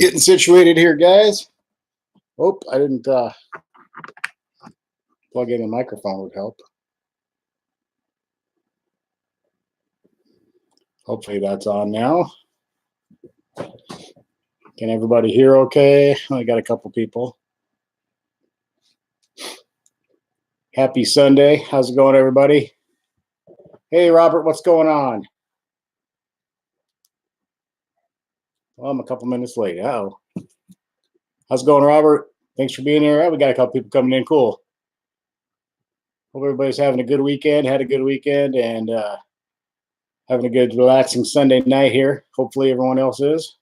Getting situated here, guys. Oh, I didn't plug in a microphone would help. Hopefully that's on now. Can everybody hear okay? I got a couple people. Happy Sunday. How's it going, everybody? Hey, Robert, what's going on? Well, I'm a couple minutes late. Uh-oh. How's it going, Robert? Thanks for being here. We got a couple people coming in. Cool. Hope everybody's having a good weekend, had a good weekend, and having a good, relaxing Sunday night here. Hopefully everyone else is.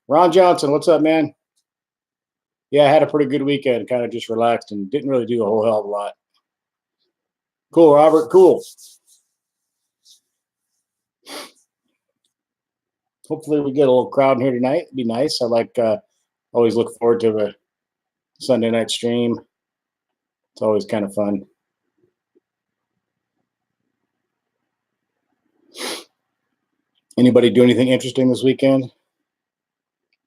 Ron Johnson, what's up, man? Yeah, I had a pretty good weekend. Kind of just relaxed and didn't really do a whole hell of a lot. Cool, Robert. Cool. Hopefully we get a little crowd in here tonight. It'd be nice. I like always look forward to the Sunday night stream. It's always kind of fun. Anybody do anything interesting this weekend?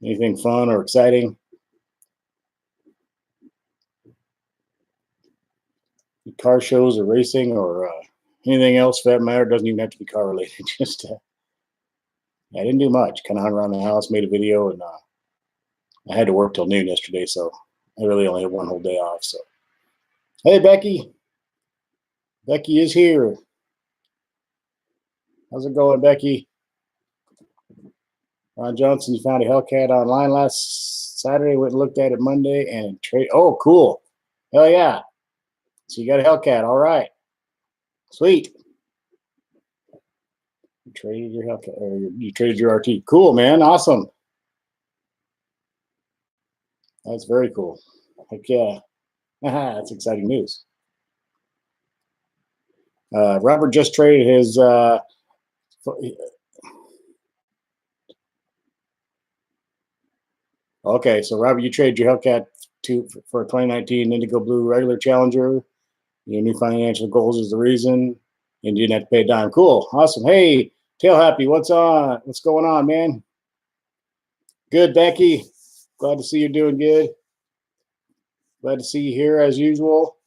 Anything fun or exciting? Car shows or racing or anything else for that matter? Doesn't even have to be car related. Just I didn't do much. Kind of hung around the house, made a video, and I had to work till noon yesterday, so I really only had one whole day off. So, hey, Becky. Becky is here. How's it going, Becky? Ron Johnson, you found a Hellcat online last Saturday. Went and looked at it Monday and trade. Oh, cool. Hell yeah. So you got a Hellcat. All right. Sweet. You traded your Hellcat, or you traded your RT. Cool, man. Awesome. That's very cool. Heck yeah. That's exciting news. Robert just traded his okay, so Robert, you traded your Hellcat for a 2019 Indigo Blue regular Challenger. Your new financial goals is the reason, and you didn't have to pay a dime. Cool, awesome. Hey, Tail Happy, what's on? What's going on, man? Good, Becky. Glad to see you doing good. Glad to see you here as usual.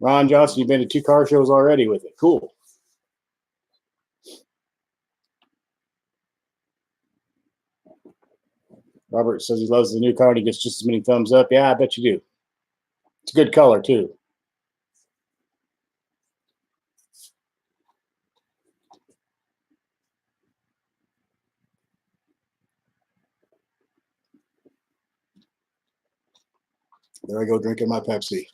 Ron Johnson, you've been to 2 car shows already with it. Cool. Robert says he loves the new car and he gets just as many thumbs up. Yeah, I bet you do. It's a good color, too. There I go drinking my Pepsi.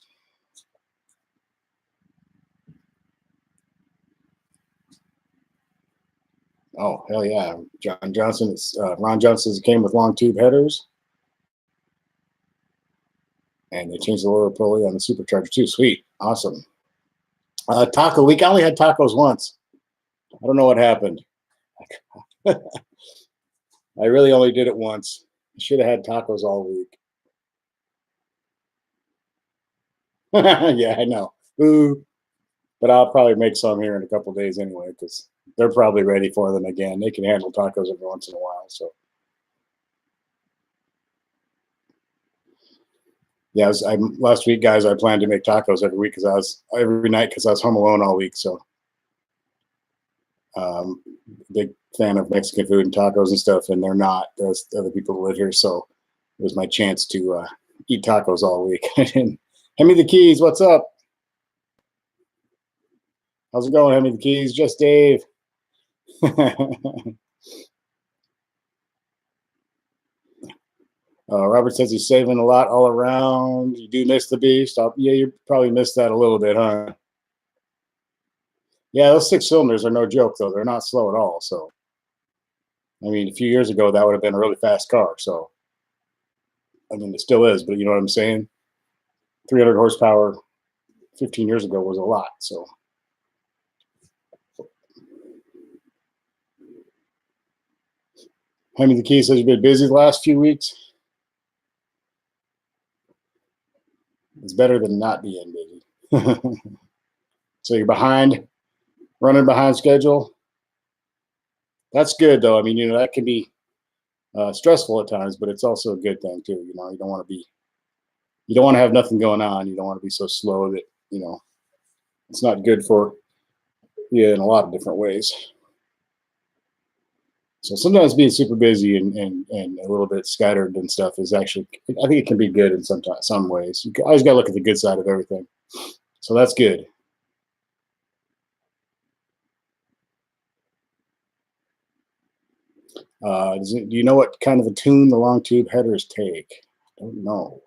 Oh, hell yeah. Ron Johnson came with long tube headers. And they changed the lower pulley on the supercharger too. Sweet. Awesome. Taco week. I only had tacos once. I don't know what happened. I really only did it once. I should have had tacos all week. Yeah, I know. Ooh. But I'll probably make some here in a couple days anyway, because they're probably ready for them again. They can handle tacos every once in a while. So yeah, last week, guys, I planned to make tacos every week every night because I was home alone all week. So big fan of Mexican food and tacos and stuff, and they're not. There's other people who live here, so it was my chance to eat tacos all week. Hand me the keys. What's up? How's it going? Hand me the keys. Just Dave. Robert says he's saving a lot all around. You do miss the beast. Yeah, you probably missed that a little bit, huh? Yeah, those 6 cylinders are no joke, though. They're not slow at all. So, I mean, a few years ago, that would have been a really fast car. So, I mean, it still is, but you know what I'm saying? 300 horsepower 15 years ago was a lot. So, Henry the Key says you've been busy the last few weeks. It's better than not being busy. So you're behind, running behind schedule. That's good though. I mean, that can be stressful at times, but it's also a good thing too. You don't want to be, you don't want to have nothing going on. You don't want to be so slow that it's not good for you in a lot of different ways. So sometimes being super busy and a little bit scattered and stuff is actually, I think it can be good in some ways. You always got to look at the good side of everything. So that's good. Do you know what kind of a tune the long tube headers take? I don't know.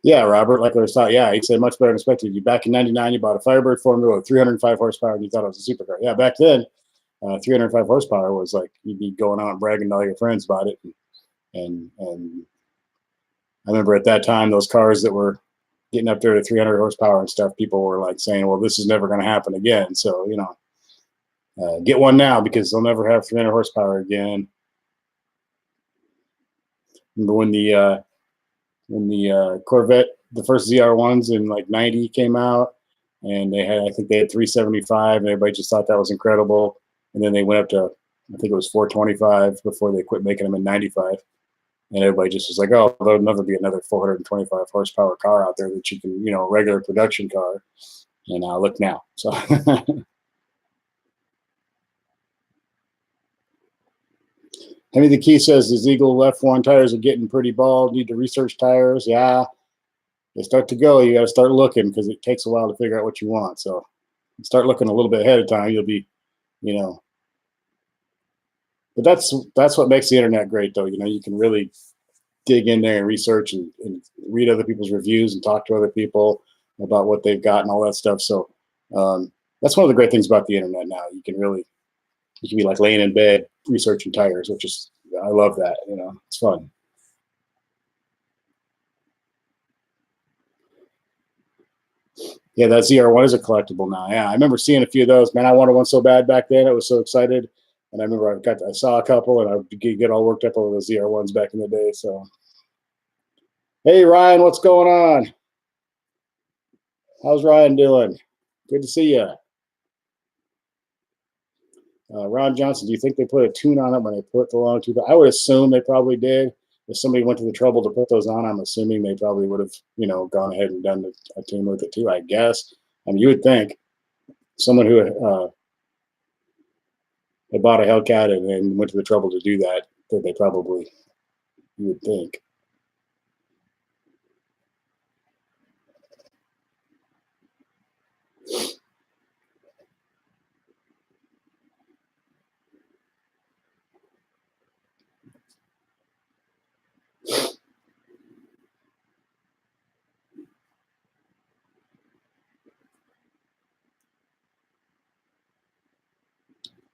Yeah, Robert, like I was talking, yeah, he said much better than expected. You back in '99, you bought a Firebird Formula with 305 horsepower, and you thought it was a supercar. Yeah, back then, 305 horsepower was like you'd be going out and bragging to all your friends about it. And I remember at that time, those cars that were getting up there to 300 horsepower and stuff, people were like saying, "Well, this is never going to happen again." So get one now because they'll never have 300 horsepower again. Remember when the Corvette, the first ZR1s in like '90 came out, and I think they had 375, and everybody just thought that was incredible. And then they went up to, I think it was 425 before they quit making them in '95. And everybody just was like, oh, there'll never be another 425 horsepower car out there that you can, regular production car. And look now. So Henry the Key says the Eagle F1 tires are getting pretty bald. Need to research tires. Yeah, they start to go. You got to start looking because it takes a while to figure out what you want. So start looking a little bit ahead of time. You'll be, but that's what makes the internet great, though. You can really dig in there and research and read other people's reviews and talk to other people about what they've got and all that stuff. So that's one of the great things about the internet now. You can be like laying in bed researching tires, which is, I love that. It's fun. Yeah, that ZR1 is a collectible now. Yeah, I remember seeing a few of those. Man, I wanted one so bad back then. I was so excited. And I remember I saw a couple and I would get all worked up over the ZR1s back in the day. So, hey, Ryan, what's going on? How's Ryan doing? Good to see you. Ron Johnson, do you think they put a tune on it when they put the long tube? I would assume they probably did. If somebody went to the trouble to put those on, I'm assuming they probably would have, gone ahead and done a tune with it too, I guess. I mean, you would think someone who had bought a Hellcat and then went to the trouble to do that they probably, you would think.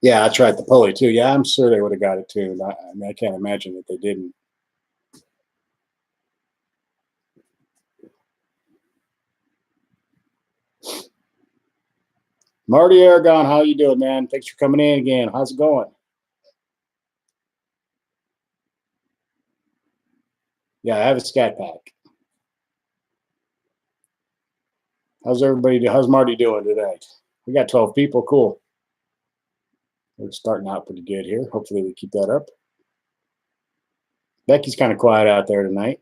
Yeah, I tried the pulley too. Yeah, I'm sure they would have got it tuned. I mean, I can't imagine that they didn't. Marty Aragon, how you doing, man? Thanks for coming in again. How's it going? Yeah, I have a Scat Pack. How's everybody? How's Marty doing today? We got 12 people. Cool. We're starting out pretty good here. Hopefully we keep that up. Becky's kind of quiet out there tonight.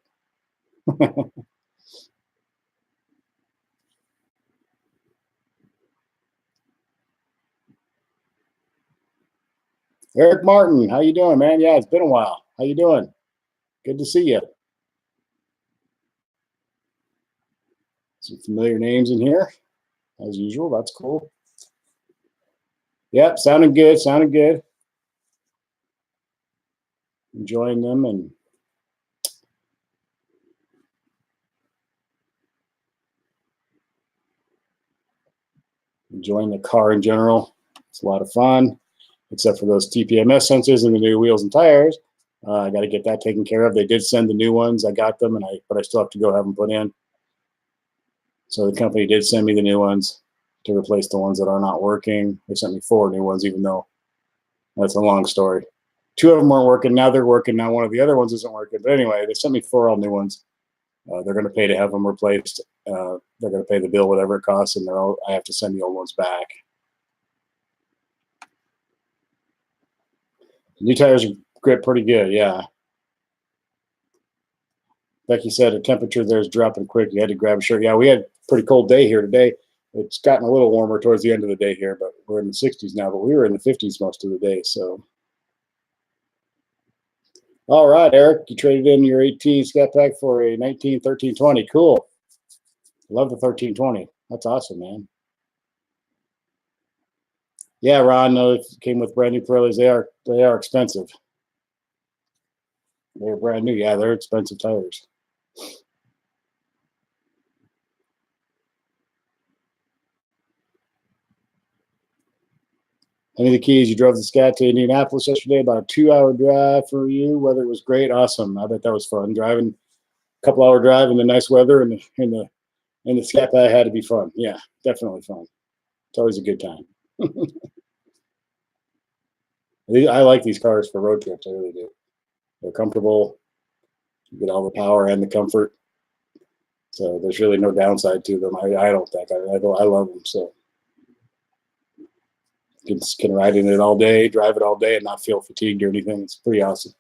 Eric Martin, how you doing, man? Yeah, it's been a while. How you doing? Good to see you. Some familiar names in here, as usual. That's cool. Yep, sounding good. Sounding good. Enjoying them and enjoying the car in general. It's a lot of fun, except for those TPMS sensors and the new wheels and tires. I got to get that taken care of. They did send the new ones. I got them, but I still have to go have them put in. So the company did send me the new ones to replace the ones that are not working. They sent me 4 new ones, even though that's a long story. 2 of them weren't working. Now they're working. Now one of the other ones isn't working. But anyway, they sent me 4 all new ones. They're going to pay to have them replaced. they're going to pay the bill, whatever it costs, and I have to send the old ones back. New tires grip pretty good, yeah. Like you said, the temperature there is dropping quick. You had to grab a shirt. Yeah, we had a pretty cold day here today. It's gotten a little warmer towards the end of the day here, but we're in the 60s now. But we were in the 50s most of the day. So, all right, Eric, you traded in your 18 Scat Pack for a 19 1320. Cool. Love the 1320. That's awesome, man. Yeah, Ron, no, it came with brand new Pirellis. They are expensive. They're brand new. Yeah, they're expensive tires. Any of the keys, you drove the Scat to Indianapolis yesterday, about a 2-hour drive for you. Weather was great, awesome. I bet that was fun. Driving a couple-hour drive in the nice weather and the Scat Pack had to be fun. Yeah, definitely fun. It's always a good time. I like these cars for road trips. I really do. They're comfortable. You get all the power and the comfort. So there's really no downside to them. I don't think. I love them. So can ride in it all day, drive it all day, and not feel fatigued or anything. It's pretty awesome.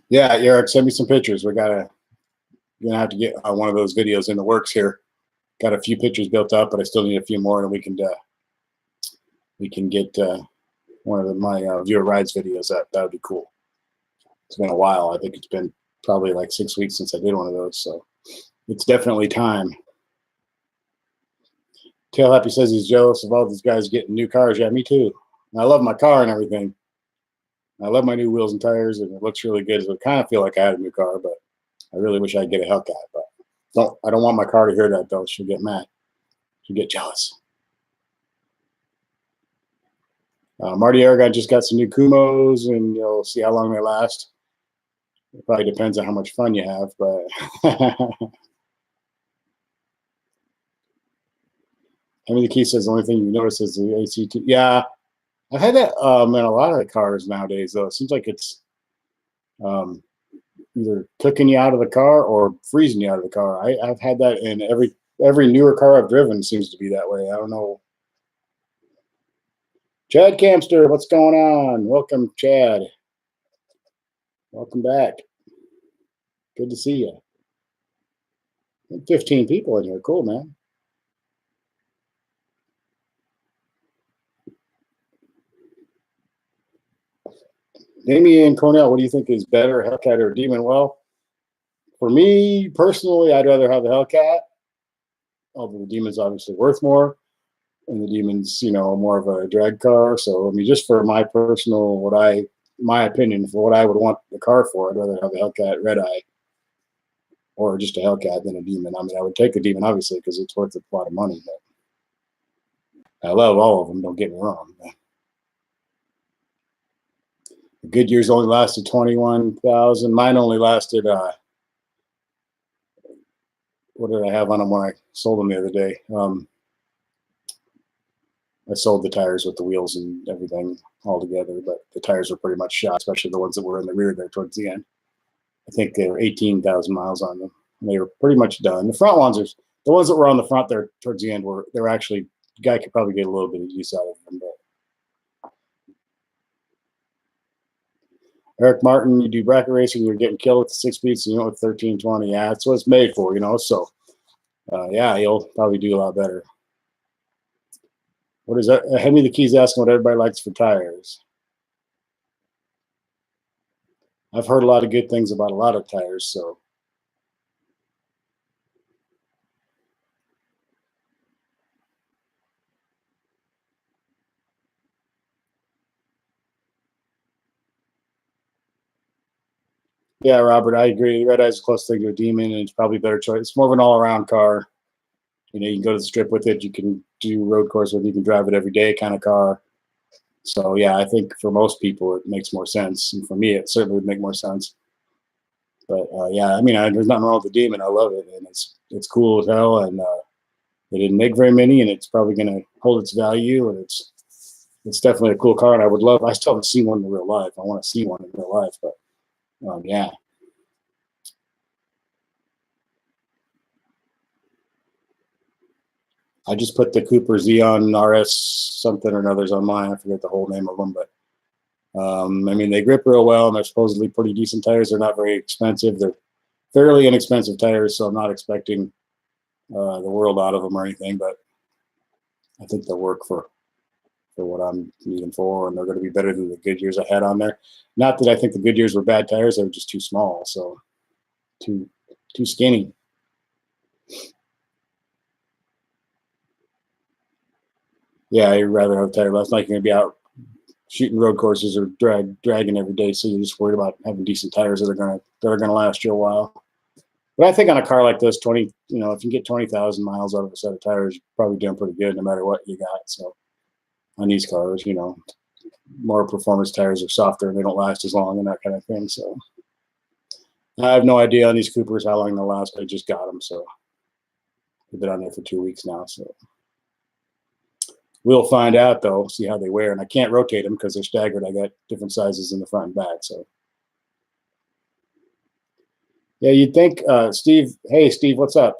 Yeah, Eric, send me some pictures. You're gonna have to get one of those videos in the works here. Got a few pictures built up, but I still need a few more, and we can get one of my viewer rides videos up. That would be cool. It's been a while. I think it's been probably like 6 weeks since I did one of those, so it's definitely time. Tail Happy says he's jealous of all these guys getting new cars. Yeah, me too. I love my car and everything. I love my new wheels and tires, and it looks really good. So I kind of feel like I had a new car, but I really wish I'd get a Hellcat. But I don't want my car to hear that, though. She'll get mad. She'll get jealous. Marty Aragon just got some new Kumos, and you'll see how long they last. It probably depends on how much fun you have, but I mean, the key says the only thing you notice is the ACT. Yeah, I've had that in a lot of the cars nowadays, though. It seems like it's either cooking you out of the car or freezing you out of the car. I've had that in every newer car I've driven. Seems to be that way. I don't know. Chad Camster, what's going on? Welcome, Chad. Welcome back. Good to see you. 15 people in here. Cool, man. Damian Cornell, what do you think is better, Hellcat or Demon? Well, for me personally, I'd rather have the Hellcat, although the Demon's obviously worth more, and the Demon's, more of a drag car. So, I mean, just for my personal, my opinion, for what I would want the car for, I'd rather have a Hellcat Red Eye or just a Hellcat than a Demon. I mean, I would take a Demon, obviously, because it's worth a lot of money, but I love all of them, don't get me wrong. The Goodyears only lasted 21,000. Mine only lasted, what did I have on them when I sold them the other day? I sold the tires with the wheels and everything all together, but the tires were pretty much shot, especially the ones that were in the rear there towards the end. I think they were 18,000 miles on them. And they were pretty much done. The front ones the ones that were on the front there towards the end they were actually, the guy could probably get a little bit of use out of them. But Eric Martin, you do bracket racing, you're getting killed with the 6 speeds, and with 1320. Yeah, that's what it's made for, So, yeah, you'll probably do a lot better. What is that? Henry the Key's asking what everybody likes for tires. I've heard a lot of good things about a lot of tires, so. Yeah, Robert, I agree. Red Eye's a close thing to a Demon, and it's probably a better choice. It's more of an all-around car. You can go to the strip with it. You can do road course with it. You can drive it every day kind of car. So, yeah, I think for most people it makes more sense. And for me, it certainly would make more sense. But, yeah, I mean, there's nothing wrong with the Demon. I love it, and it's cool as hell. And They didn't make very many, and it's probably going to hold its value, and it's definitely a cool car, and I still haven't seen one in real life. I want to see one in real life, but yeah. I just put the Cooper Xeon RS something or another's on mine. I forget the whole name of them, but I mean, they grip real well, and they're supposedly pretty decent tires. They're not very expensive. They're fairly inexpensive tires, so I'm not expecting the world out of them or anything, but I think they'll work for what I'm needing for, and they're going to be better than the Goodyears I had on there. Not that I think the Goodyears were bad tires; they were just too small, so too skinny. Yeah, I'd rather have a tire less. Like you're going to be out shooting road courses or dragging every day, so you're just worried about having decent tires that are going to last you a while. But I think on a car like this, if you can get 20,000 miles out of a set of tires, you're probably doing pretty good no matter what you got. So on these cars, more performance tires are softer and they don't last as long and that kind of thing. So I have no idea on these Coopers how long they'll last. I just got them, so they've been on there for 2 weeks now. So we'll find out, though, see how they wear. And I can't rotate them because they're staggered. I got different sizes in the front and back. So yeah, you'd think, Steve. Hey, Steve, what's up?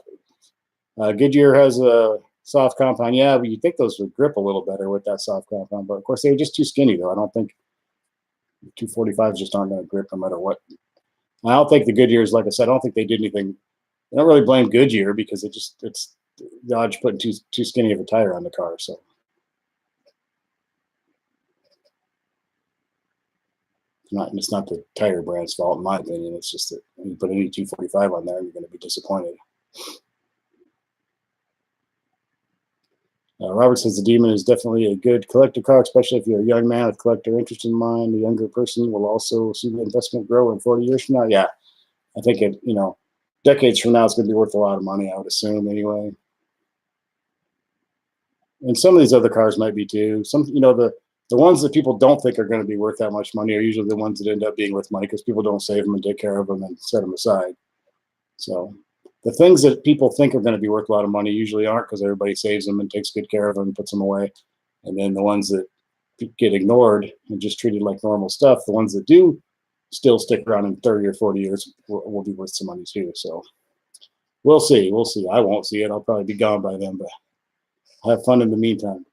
Goodyear has a soft compound. Yeah, but you'd think those would grip a little better with that soft compound. But of course, they were just too skinny, though. I don't think 245s just aren't going to grip no matter what. I don't think the Goodyears, like I said, I don't think they did anything. I don't really blame Goodyear because it's Dodge putting too skinny of a tire on the car. So it's not the tire brand's fault, in my opinion. It's just that when you put any 245 on there, you're going to be disappointed. Robert says the Demon is definitely a good collector car, especially if you're a young man with collector interest in mind. The younger person will also see the investment grow in 40 years from now. Yeah, I think decades from now, it's going to be worth a lot of money, I would assume, anyway. And some of these other cars might be too. Some, the ones that people don't think are going to be worth that much money are usually the ones that end up being worth money because people don't save them and take care of them and set them aside. So the things that people think are going to be worth a lot of money usually aren't because everybody saves them and takes good care of them and puts them away. And then the ones that get ignored and just treated like normal stuff, the ones that do still stick around in 30 or 40 years will be worth some money too. So we'll see. We'll see. I won't see it. I'll probably be gone by then, but have fun in the meantime.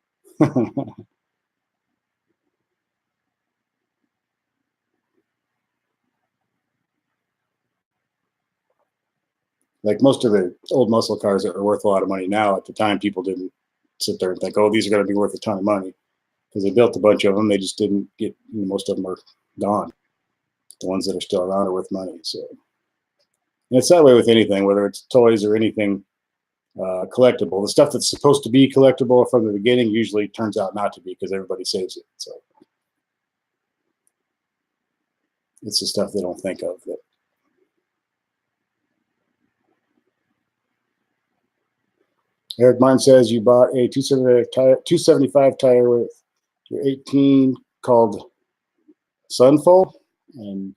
Like most of the old muscle cars that are worth a lot of money now, at the time, people didn't sit there and think, oh, these are going to be worth a ton of money because they built a bunch of them. They just didn't get, most of them are gone. The ones that are still around are worth money. So, and it's that way with anything, whether it's toys or anything collectible. The stuff that's supposed to be collectible from the beginning usually turns out not to be because everybody saves it. So it's the stuff they don't think of. Eric Martin says you bought a 275 tire with your 18 called Sunful, and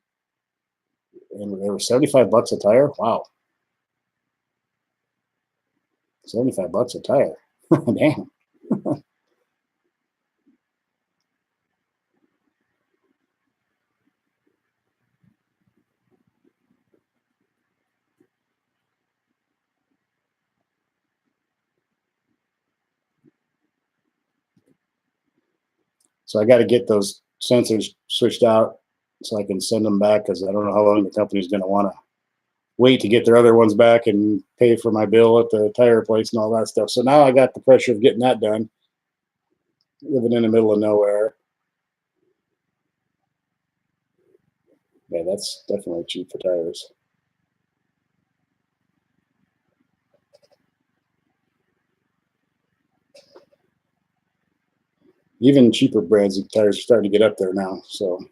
they were $75 a tire. Wow, $75 a tire. Damn. So I got to get those sensors switched out so I can send them back because I don't know how long the company's going to want to wait to get their other ones back and pay for my bill at the tire place and all that stuff. So now I got the pressure of getting that done, living in the middle of nowhere. Yeah, that's definitely cheap for tires. Even cheaper brands of tires are starting to get up there now. So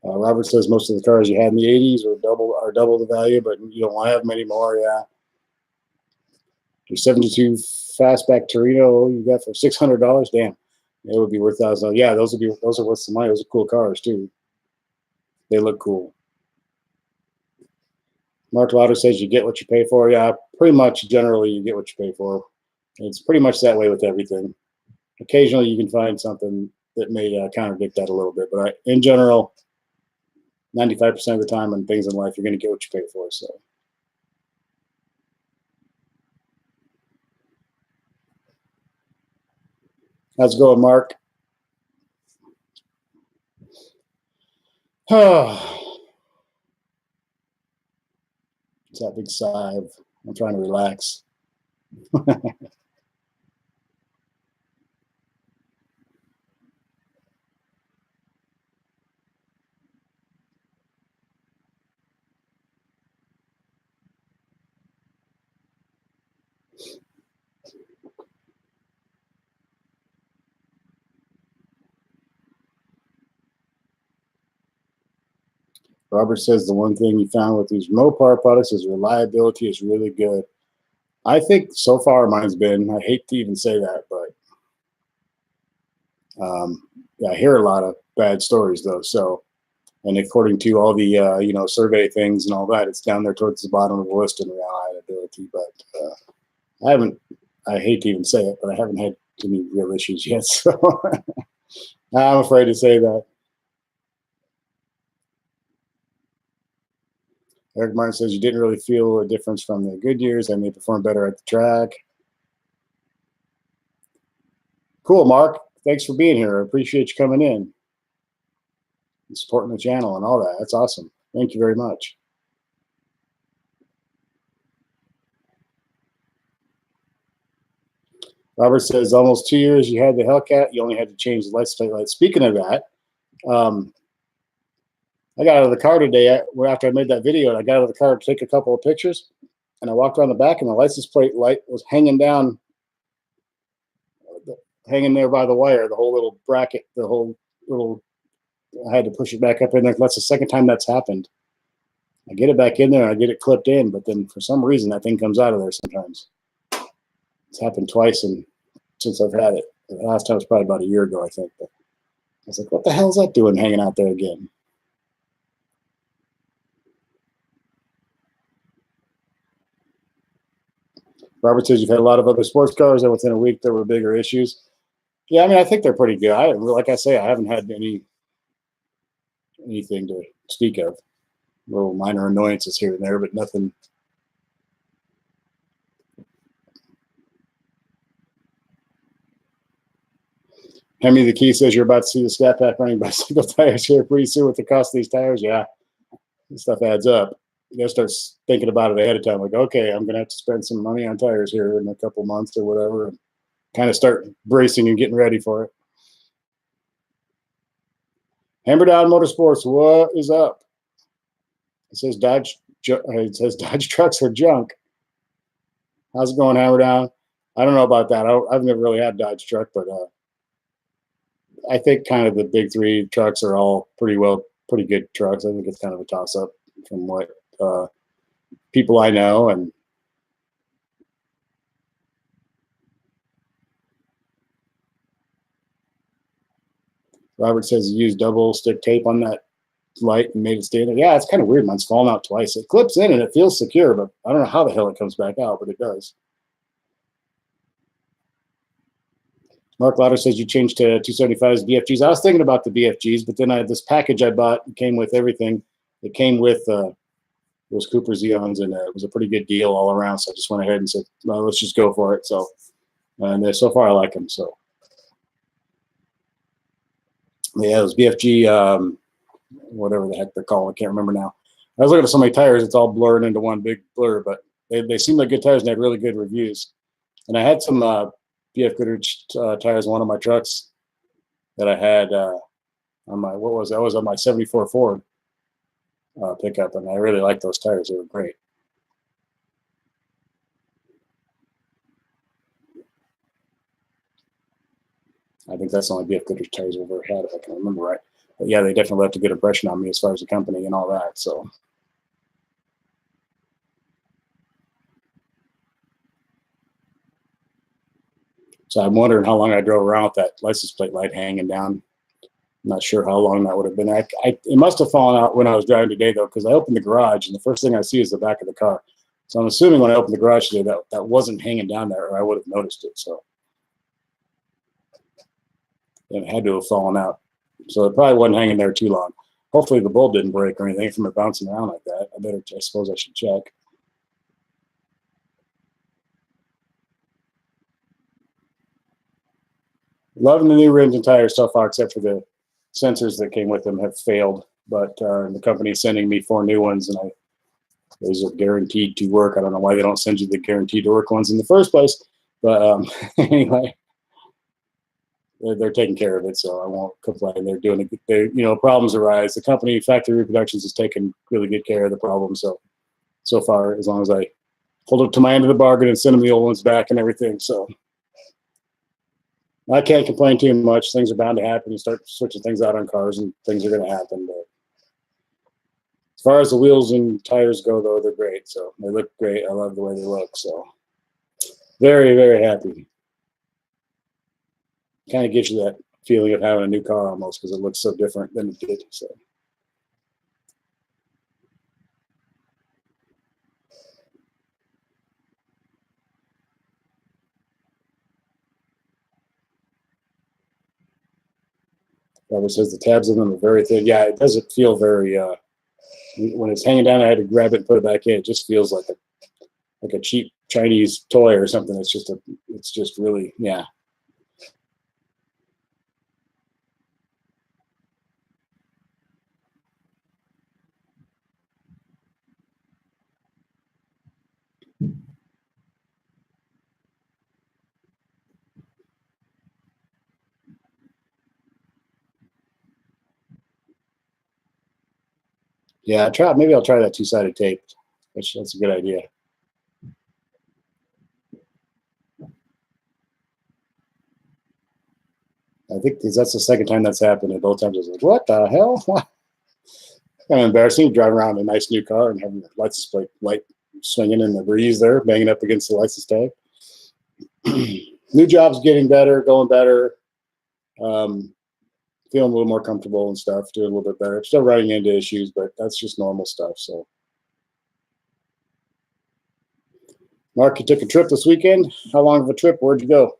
Robert says most of the cars you had in the 80s are double the value, but you don't have them anymore. Yeah. Your 72 fastback Torino you got for $600. Damn, it would be worth thousands. Yeah, those are worth some money. Those are cool cars too. They look cool. Mark Lauder says you get what you pay for. Yeah, pretty much generally you get what you pay for. It's pretty much that way with everything. Occasionally you can find something that may contradict that a little bit, but in general, 95% of the time on things in life, you're going to get what you pay for. So, how's it going, Mark? It's that big sigh of I'm trying to relax. Robert says the one thing you found with these Mopar products is reliability is really good. I think so far mine's been. I hate to even say that, but yeah, I hear a lot of bad stories though. So, and according to all the survey things and all that, it's down there towards the bottom of the list in reliability. But I haven't. I hate to even say it, but I haven't had any real issues yet. So I'm afraid to say that. Eric Martin says you didn't really feel a difference from the good years and they performed better at the track. Cool, Mark. Thanks for being here. I appreciate you coming in and supporting the channel and all that. That's awesome. Thank you very much. Robert says almost 2 years you had the Hellcat. You only had to change the license plate light. Speaking of that, I got out of the car today after I made that video, and I got out of the car to take a couple of pictures, and I walked around the back, and the license plate light was hanging down, hanging there by the wire, the whole little bracket, the whole little, I had to push it back up in there. That's the second time that's happened. I get it back in there, and I get it clipped in, but then for some reason that thing comes out of there sometimes. It's happened twice since I've had it. The last time was probably about a year ago, I think. But I was like, what the hell is that doing hanging out there again? Robert says you've had a lot of other sports cars, and within a week there were bigger issues. Yeah, I mean, I think they're pretty good. Like I say, I haven't had anything to speak of. Little minor annoyances here and there, but nothing. Hemi the Key says you're about to see the Scat Pack running bicycle tires here pretty soon with the cost of these tires. Yeah, this stuff adds up. You got to start thinking about it ahead of time. Like, okay, I'm going to have to spend some money on tires here in a couple months or whatever, and kind of start bracing and getting ready for it. Hammer Down Motorsports, what is up? It says Dodge. It says Dodge trucks are junk. How's it going, Hammer Down? I don't know about that. I've never really had Dodge truck, but I think kind of the big three trucks are all pretty good trucks. I think it's kind of a toss up from what people I know. And Robert says he used double stick tape on that light and made it stand there. Yeah, it's kind of weird. Mine's fallen out twice. It clips in and it feels secure, but I don't know how the hell it comes back out, but it does. Mark Lauder says you changed to 275s BFGs. I was thinking about the BFGs, but then this package I bought came with everything. It came with those Cooper Xeons, and it was a pretty good deal all around. So I just went ahead and said, well, let's just go for it. So, and so far I like them. So, yeah, those BFG, whatever the heck they're called, I can't remember now. I was looking at so many tires, it's all blurring into one big blur, but they seem like good tires and they had really good reviews. And I had some BF Goodrich tires on one of my trucks that I had on my, what was that? I was on my 74 Ford pickup, and I really liked those tires. They were great. I think that's the only BF Goodrich tires I've ever had, if I can remember right. But yeah, they definitely left a good impression on me as far as the company and all that. So I'm wondering how long I drove around with that license plate light hanging down. Not sure how long that would have been. It must have fallen out when I was driving today, though, because I opened the garage, and the first thing I see is the back of the car. So I'm assuming when I opened the garage today that wasn't hanging down there, or I would have noticed it. So it had to have fallen out. So it probably wasn't hanging there too long. Hopefully the bulb didn't break or anything from it bouncing around like that. I suppose I should check. Loving the new rims and tires so far, except for the sensors that came with them have failed. But the company is sending me 4 new ones, and those are guaranteed to work. I don't know why they don't send you the guaranteed to work ones in the first place. But anyway, they're taking care of it, so I won't complain. They're doing it. Problems arise. The company, Factory Reproductions, is taking really good care of the problem. So far, as long as I hold up to my end of the bargain and send them the old ones back and everything. So I can't complain too much. Things are bound to happen. You start switching things out on cars, and things are going to happen. But as far as the wheels and tires go, though, they're great. So they look great. I love the way they look. So very, very happy. Kind of gives you that feeling of having a new car almost, because it looks so different than it did. So. Robert says the tabs on them are very thin. Yeah, it doesn't feel very. When it's hanging down, I had to grab it and put it back in. It just feels like a cheap Chinese toy or something. It's just really, yeah. Yeah, maybe I'll try that 2-sided tape. That's a good idea. I think because that's the second time that's happened, and both times I was like, "What the hell?" Kind of embarrassing. Driving around in a nice new car and having the license plate light swinging in the breeze there, banging up against the license tag. New job's getting better, going better. Feeling a little more comfortable and stuff, doing a little bit better. Still running into issues, but that's just normal stuff. So, Mark, you took a trip this weekend. How long of a trip? Where'd you go?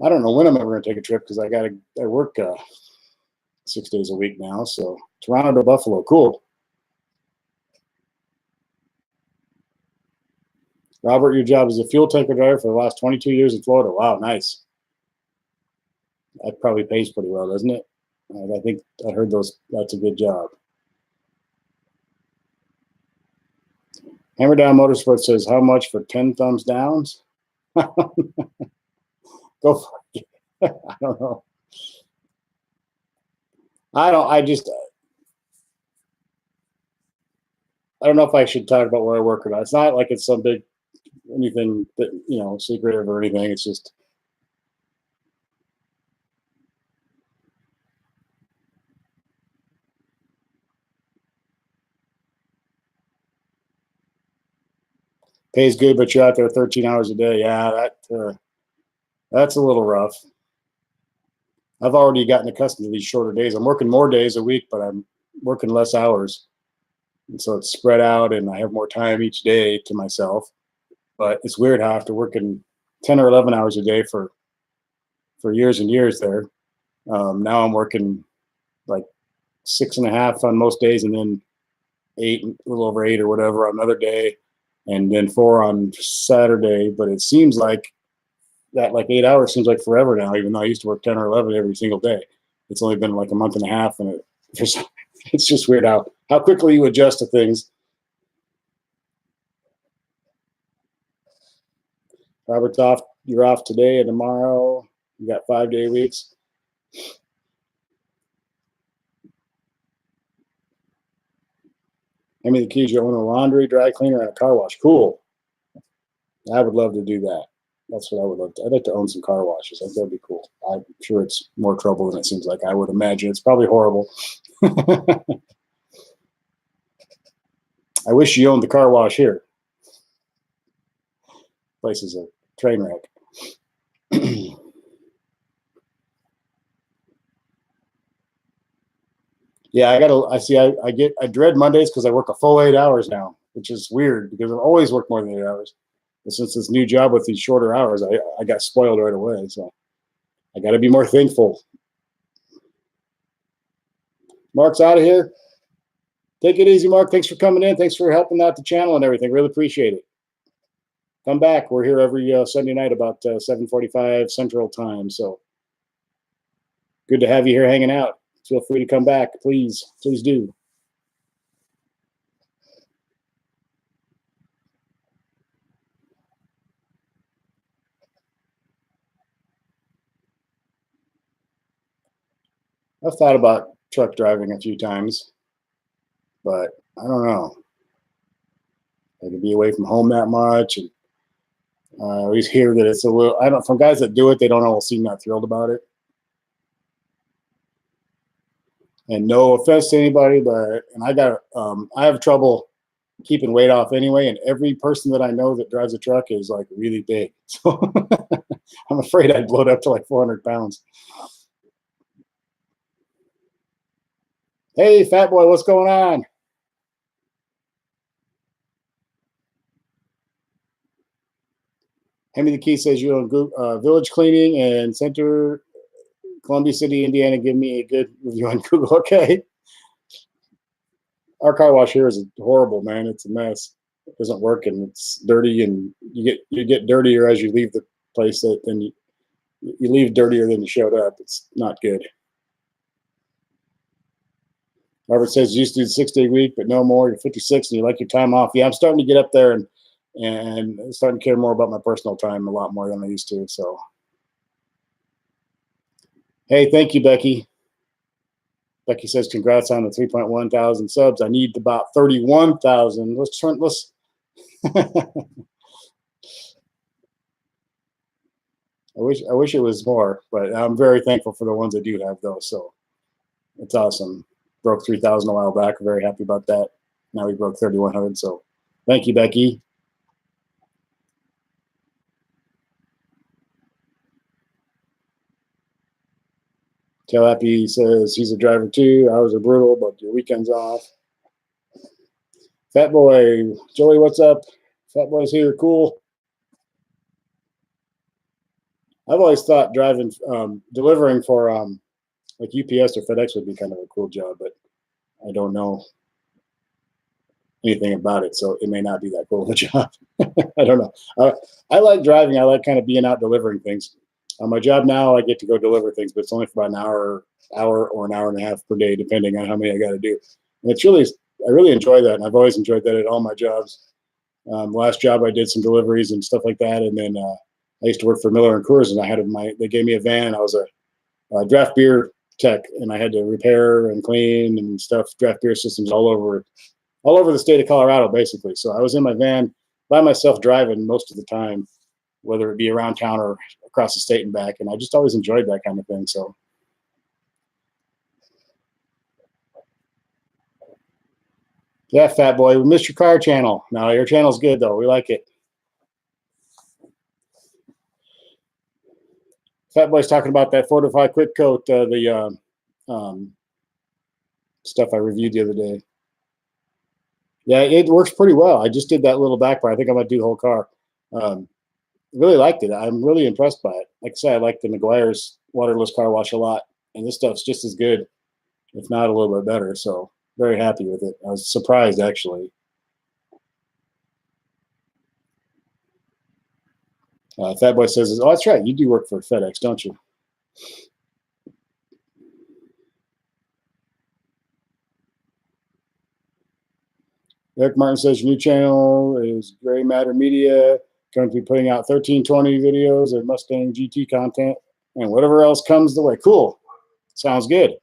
I don't know when I'm ever going to take a trip because I work 6 days a week now. So Toronto to Buffalo, cool. Robert, your job is a fuel tanker driver for the last 22 years in Florida. Wow, nice. That probably pays pretty well, doesn't it? I think I heard that's a good job. Hammer Down Motorsports says, how much for 10 thumbs downs? Go for it. I don't know. I don't know if I should talk about where I work or not. It's not like it's some big anything that, secretive or anything. It's just pays good, but you're out there 13 hours a day. Yeah, that's a little rough. I've already gotten accustomed to these shorter days. I'm working more days a week, but I'm working less hours. And so it's spread out and I have more time each day to myself. But it's weird how after working 10 or 11 hours a day for years and years there, now I'm working like 6.5 on most days, and then 8, a little over 8 or whatever on another day, and then 4 on Saturday. But it seems like that 8 hours seems like forever now, even though I used to work 10 or 11 every single day. It's only been like a month and a half, and it's just weird how quickly you adjust to things. Robert's off. You're off today and tomorrow. You got 5-day weeks. I mean, the keys, you own a laundry, dry cleaner, and a car wash. Cool. I would love to do that. That's what I would love to. I'd like to own some car washes. I think that'd be cool. I'm sure it's more trouble than it seems like. I would imagine it's probably horrible. I wish you owned the car wash here. Place is a train wreck. Yeah, I dread Mondays because I work a full 8 hours now, which is weird because I've always worked more than 8 hours. But since this new job with these shorter hours, I got spoiled right away. So I got to be more thankful. Mark's out of here. Take it easy, Mark. Thanks for coming in. Thanks for helping out the channel and everything. Really appreciate it. Come back. We're here every Sunday night about 7:45 Central Time. So good to have you here hanging out. Feel free to come back. Please do. I've thought about truck driving a few times, but I don't know. I could be away from home that much, and I always hear that it's a little. I don't. From guys that do it, they don't always seem that thrilled about it. And no offense to anybody, but I have trouble keeping weight off anyway. And every person that I know that drives a truck is like really big, so I'm afraid I'd bloat up to like 400 pounds. Hey, fat boy, what's going on? Henry the Key says you own Village Cleaning and Center, Columbia City, Indiana. Give me a good review on Google. Okay. Our car wash here is horrible, man. It's a mess. It doesn't work, and it's dirty, and you get dirtier as you leave the place. Then you leave dirtier than you showed up. It's not good. Robert says you used to do the 6-day week, but no more. You're 56 and you like your time off. Yeah, I'm starting to get up there and starting to care more about my personal time a lot more than I used to. So, hey, thank you, Becky. Becky says, congrats on the 3.1 thousand subs. I need about 31,000. Let's I wish it was more, but I'm very thankful for the ones I do have though. So it's awesome. Broke 3,000 a while back. Very happy about that. Now we broke 3,100. So thank you, Becky. Tail Happy says he's a driver too. Hours are brutal, but your weekend's off. Fat Boy, Joey, what's up? Fat Boy's here. Cool. I've always thought delivering for like UPS or FedEx would be kind of a cool job, but I don't know anything about it, so it may not be that cool of a job. I don't know. I like driving. I like kind of being out delivering things. On my job now, I get to go deliver things, but it's only for about an hour or an hour and a half per day, depending on how many I got to do. And I really enjoy that, and I've always enjoyed that at all my jobs. Last job, I did some deliveries and stuff like that, and then I used to work for Miller and Coors, and they gave me a van. I was a draft beer tech, and I had to repair and clean and stuff draft beer systems all over the state of Colorado, basically. So I was in my van by myself driving most of the time, whether it be around town or across the state and back. And I just always enjoyed that kind of thing. So yeah, Fat Boy, we missed your car channel. No, your channel's good though. We like it. Fat Boy's talking about that Fortify Quick Coat, stuff I reviewed the other day. Yeah, it works pretty well. I just did that little back part. I think I'm gonna do the whole car. Really liked it. I'm really impressed by it. Like I said, I like the McGuire's waterless car wash a lot, and this stuff's just as good, if not a little bit better. So very happy with it. I was surprised actually. Fat Boy says, "Oh, that's right. You do work for FedEx, don't you?" Eric Martin says your new channel is Gray Matter Media. Going to be putting out 1320 videos of Mustang GT content and whatever else comes the way. Cool. Sounds good.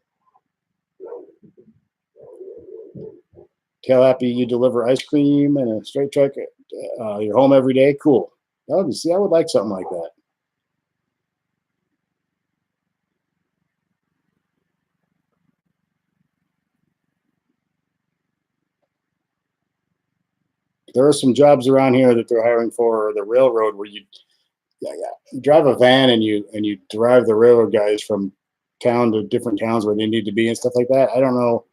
Tail Happy, you deliver ice cream and a straight truck at your home every day. Cool. See, I would like something like that. There are some jobs around here that they're hiring for the railroad where you drive a van and you drive the railroad guys from town to different towns where they need to be and stuff like that. I don't know.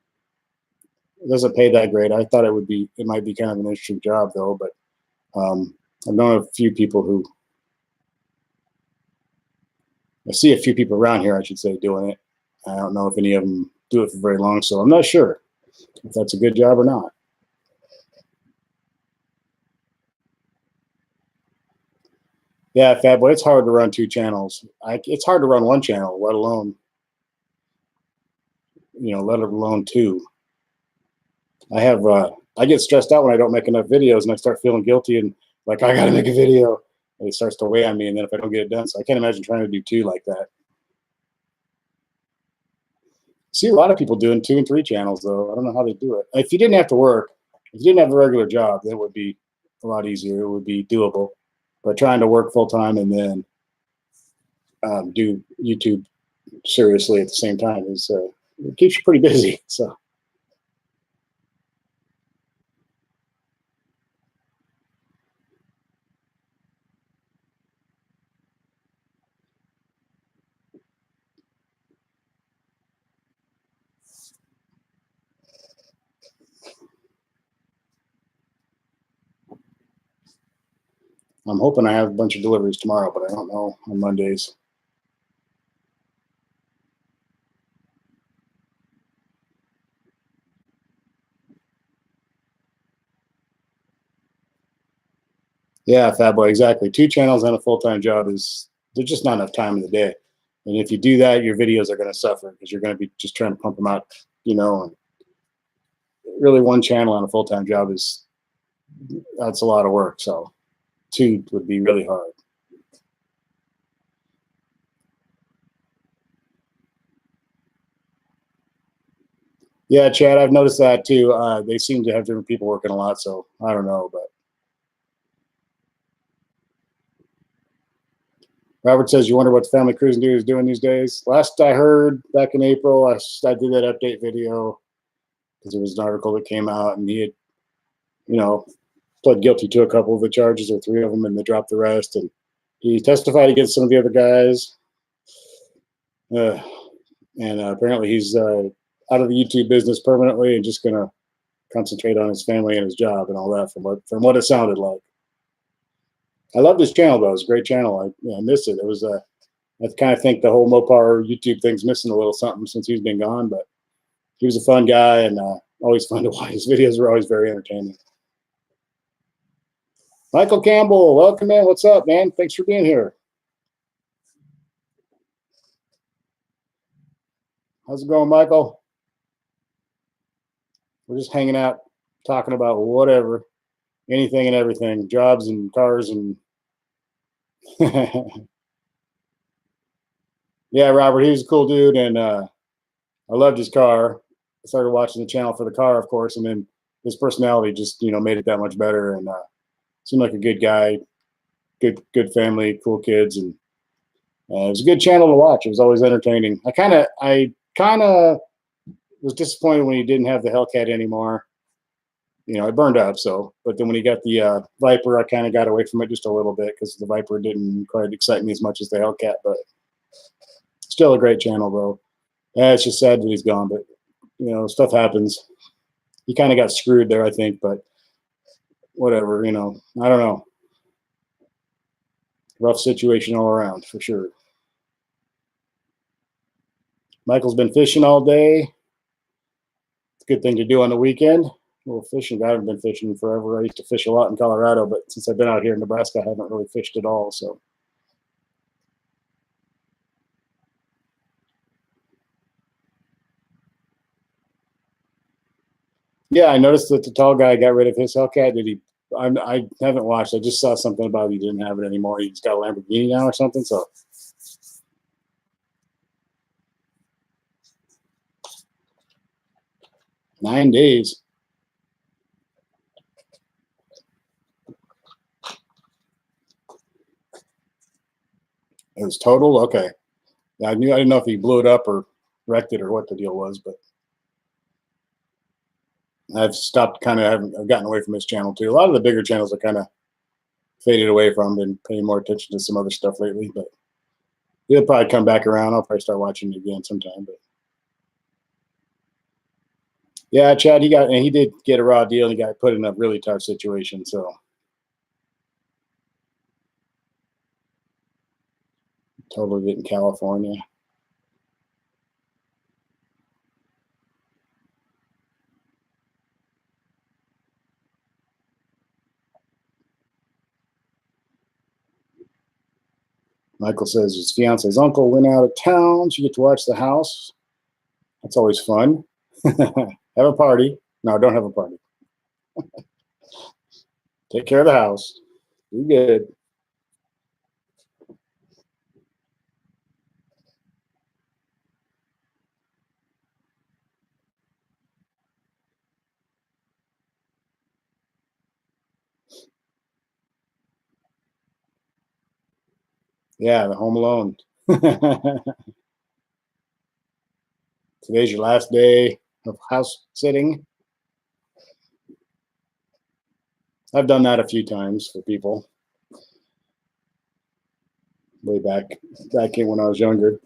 It doesn't pay that great. I thought it might be kind of an interesting job though, but I've known a few people who I see a few people around here, I should say, doing it. I don't know if any of them do it for very long, so I'm not sure if that's a good job or not. Yeah, Fat Boy, it's hard to run two channels. It's hard to run one channel, let alone two. I get stressed out when I don't make enough videos, and I start feeling guilty and like I got to make a video. And it starts to weigh on me, and then if I don't get it done, so I can't imagine trying to do two like that. See a lot of people doing 2 and 3 channels though. I don't know how they do it. If you didn't have to work, if you didn't have a regular job, that would be a lot easier. It would be doable. But trying to work full time and then do YouTube seriously at the same time it keeps you pretty busy. So I'm hoping I have a bunch of deliveries tomorrow, but I don't know on Mondays. Yeah, Fat Boy, exactly. 2 channels and a full time job there's just not enough time in the day. And if you do that, your videos are going to suffer because you're going to be just trying to pump them out, and really one channel on a full time job that's a lot of work. So 2 would be really hard. Yeah, Chad, I've noticed that too. They seem to have different people working a lot, so I don't know. But Robert says, you wonder what the family cruising dude is doing these days. Last I heard, back in April, I did that update video because there was an article that came out, and he had, you know, pled guilty to a couple of the charges, or 3 of them, and they dropped the rest. And he testified against some of the other guys. And apparently he's out of the YouTube business permanently and just going to concentrate on his family and his job and all that from what it sounded like. I loved his channel, though. It was a great channel. I missed it. It was I kind of think the whole Mopar YouTube thing's missing a little something since he's been gone, but he was a fun guy and always fun to watch. His videos were always very entertaining. Michael Campbell, welcome in. What's up, man? Thanks for being here. How's it going, Michael? We're just hanging out, talking about whatever, anything and everything, jobs and cars and. Yeah, Robert, he was a cool dude, and I loved his car. I started watching the channel for the car, of course, and then his personality just made it that much better, and seemed like a good guy, good family, cool kids, and it was a good channel to watch. It was always entertaining. I kind of was disappointed when he didn't have the Hellcat anymore. It burned up. So, but then when he got the Viper, I kind of got away from it just a little bit because the Viper didn't quite excite me as much as the Hellcat. But still a great channel, though. Yeah, it's just sad that he's gone, but stuff happens. He kind of got screwed there, I think, but whatever. I don't know. Rough situation all around for sure. Michael's been fishing all day. It's a good thing to do on the weekend. A little fishing. I haven't been fishing forever. I used to fish a lot in Colorado, but since I've been out here in Nebraska, I haven't really fished at all. So. Yeah, I noticed that the tall guy got rid of his Hellcat. Did he? I haven't watched. I just saw something about he didn't have it anymore. He's got a Lamborghini now or something. So 9 days. It was total? Okay. Yeah, I didn't know if he blew it up or wrecked it or what the deal was, but I've stopped I've gotten away from his channel too. A lot of the bigger channels I kind of faded away from, been paying more attention to some other stuff lately, but he'll probably come back around. I'll probably start watching it again sometime. But yeah, Chad, he did get a raw deal and he got put in a really tough situation. So totally it in California. Michael says his fiance's uncle went out of town. So you get to watch the house. That's always fun. Have a party. No, don't have a party. Take care of the house. Be good. Yeah, the Home Alone. Today's your last day of house sitting. I've done that a few times for people way back in when I was younger.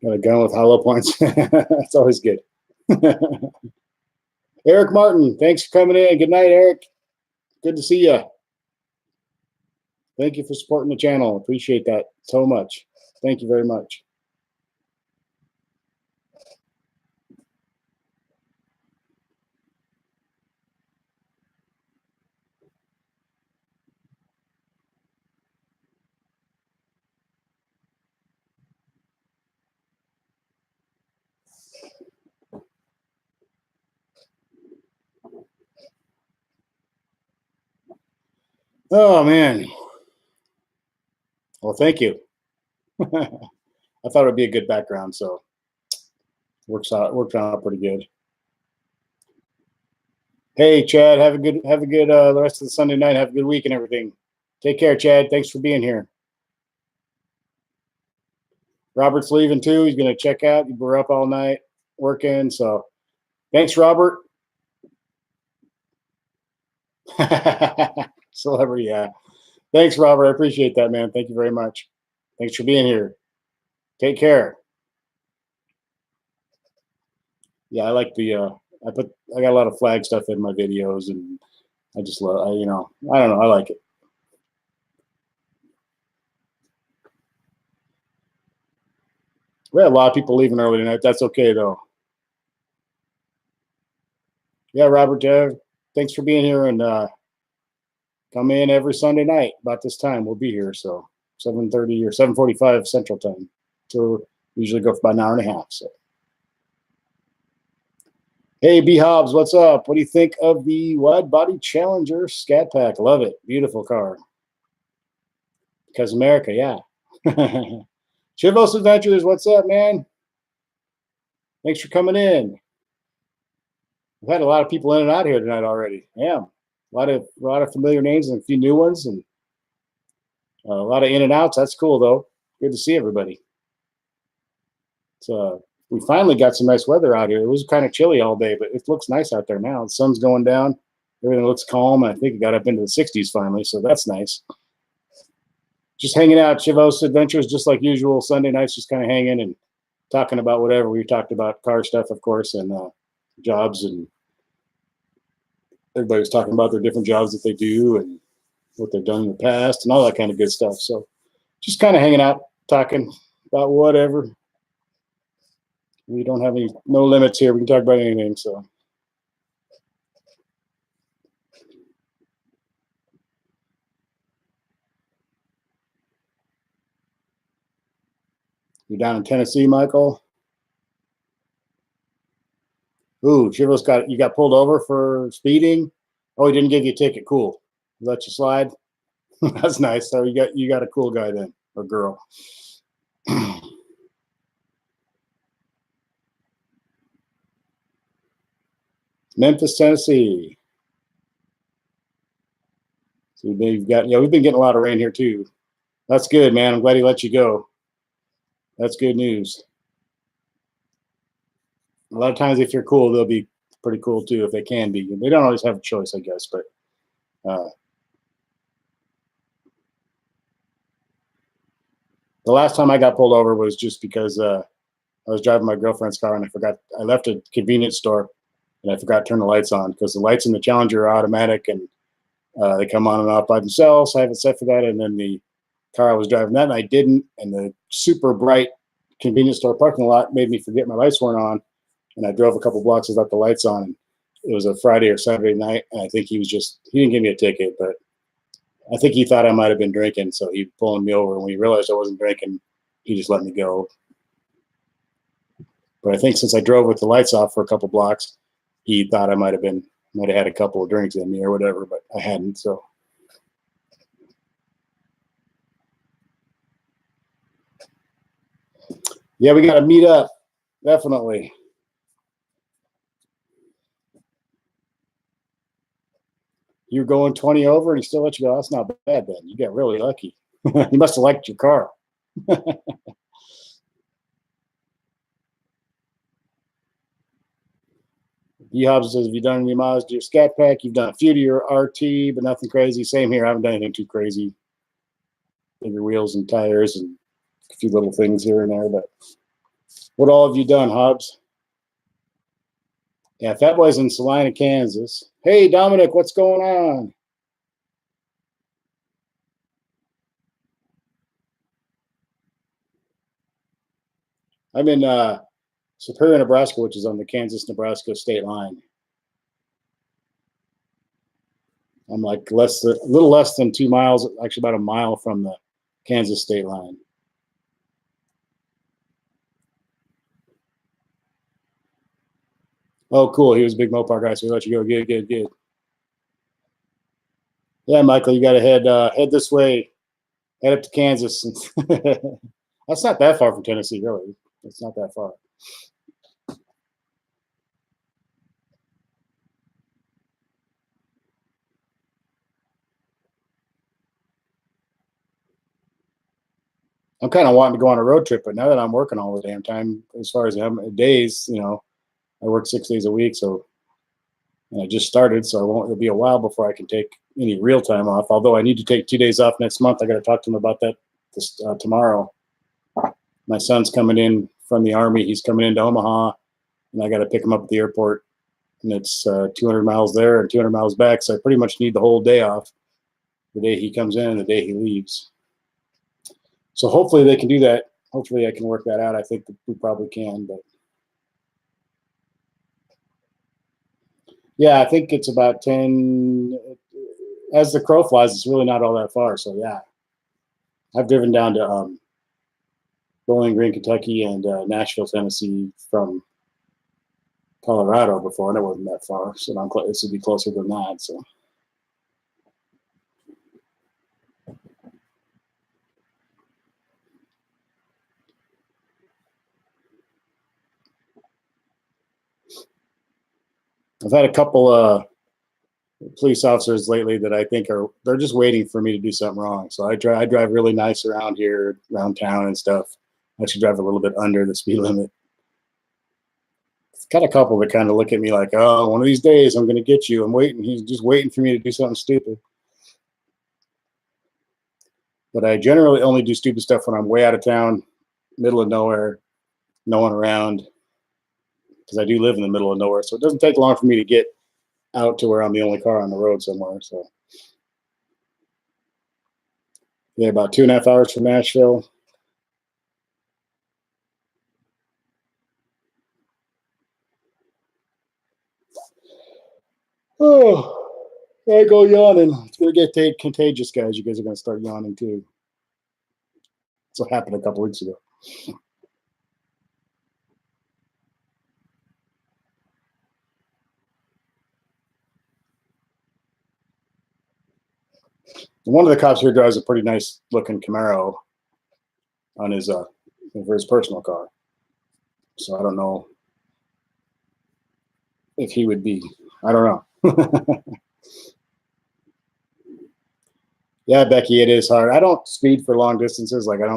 Got a gun with hollow points. That's always good. Eric Martin, thanks for coming in. Good night, Eric. Good to see you. Thank you for supporting the channel. Appreciate that so much. Thank you very much. Oh man. Well, thank you. I thought it'd be a good background, so worked out pretty good. Hey, Chad, have a good the rest of the Sunday night. Have a good week and everything. Take care, Chad. Thanks for being here. Robert's leaving too. He's gonna check out. You were up all night working, so thanks, Robert. Celebrity, yeah. Thanks, Robert. I appreciate that, man. Thank you very much. Thanks for being here. Take care. Yeah, I like the I got a lot of flag stuff in my videos, and I just love I don't know, I like it. We had a lot of people leaving early tonight. That's okay though. Yeah, Robert, thanks for being here, and come in every Sunday night about this time. We'll be here, so 7:30 or 7:45 Central Time. So we usually go for about an hour and a half. So, hey, B Hobbs, what's up? What do you think of the wide body Challenger Scat Pack? Love it, beautiful car. Because America, yeah. Chivos Adventures, what's up, man? Thanks for coming in. We've had a lot of people in and out here tonight already. Yeah, a lot of familiar names and a few new ones, and a lot of in and outs. That's cool though. Good to see everybody. So we finally got some nice weather out here. It was kind of chilly all day, but it looks nice out there now. The sun's going down. Everything looks calm. I think it got up into the 60s finally, so that's nice. Just hanging out, Chivos Adventures, just like usual. Sunday nights, just kind of hanging and talking about whatever. We talked about car stuff, of course, and jobs, and everybody was talking about their different jobs that they do and what they've done in the past and all that kind of good stuff. So just kind of hanging out, talking about whatever. We don't have no limits here. We can talk about anything. So you're down in Tennessee, Michael? Ooh, Chivos you got pulled over for speeding. Oh, he didn't give you a ticket. Cool. Let you slide. That's nice. So you got a cool guy then, or girl. Memphis, Tennessee. So we've been getting a lot of rain here too. That's good, man. I'm glad he let you go. That's good news. A lot of times, if you're cool, they'll be pretty cool too if they can be. They don't always have a choice, I guess. But the last time I got pulled over was just because I was driving my girlfriend's car and I left a convenience store and I forgot to turn the lights on because the lights in the Challenger are automatic and they come on and off by themselves. I have it set for that. And then the car I was driving that night didn't. And the super bright convenience store parking lot made me forget my lights weren't on. And I drove a couple blocks without the lights on. And it was a Friday or Saturday night. And I think he didn't give me a ticket, but I think he thought I might have been drinking. So he pulling me over. And when he realized I wasn't drinking, he just let me go. But I think since I drove with the lights off for a couple blocks, he thought I might have had a couple of drinks in me or whatever, but I hadn't. So yeah, we got to meet up. Definitely. You're going 20 over and he still let you go. That's not bad then. You got really lucky. He must have liked your car. B-Hobbs says, have you done any miles to your Scat Pack? You've done a few to your RT, but nothing crazy. Same here. I haven't done anything too crazy. Bigger wheels and tires and a few little things here and there. But what all have you done, Hobbs? Yeah, Fat Boy's in Salina, Kansas. Hey, Dominic, what's going on? I'm in Superior, Nebraska, which is on the Kansas-Nebraska state line. I'm like a little less than 2 miles, actually about a mile from the Kansas state line. Oh, cool. He was a big Mopar guy, so he let you go. Good, good, good. Yeah, Michael, you got to head this way, head up to Kansas. That's not that far from Tennessee, really. It's not that far. I'm kind of wanting to go on a road trip, but now that I'm working all the damn time, as far as days, I work 6 days a week, so and I just started, so it'll be a while before I can take any real time off. Although I need to take 2 days off next month. I got to talk to him about that tomorrow. My son's coming in from the Army. He's coming into Omaha, and I got to pick him up at the airport. And it's 200 miles there and 200 miles back, so I pretty much need the whole day off, the day he comes in and the day he leaves. So hopefully they can do that. Hopefully I can work that out. I think we probably can, but yeah, I think it's about 10. As the crow flies, it's really not all that far. So yeah, I've driven down to Bowling Green, Kentucky, and Nashville, Tennessee from Colorado before, and it wasn't that far. So this would be closer than that. So I've had a couple police officers lately that I think they're just waiting for me to do something wrong. So I drive really nice around here, around town and stuff. I actually drive a little bit under the speed limit. It's got a couple that kind of look at me like, oh, one of these days I'm going to get you. I'm waiting. He's just waiting for me to do something stupid. But I generally only do stupid stuff when I'm way out of town, middle of nowhere, no one around, because I do live in the middle of nowhere. So it doesn't take long for me to get out to where I'm the only car on the road somewhere. So yeah, about 2.5 hours from Nashville. Oh, I go yawning. It's gonna get contagious, guys. You guys are gonna start yawning too. That's what happened a couple weeks ago. One of the cops here drives a pretty nice looking Camaro on his for his personal car. So I don't know if he would be. I don't know. Yeah, Becky, it is hard. I don't speed for long distances. Like I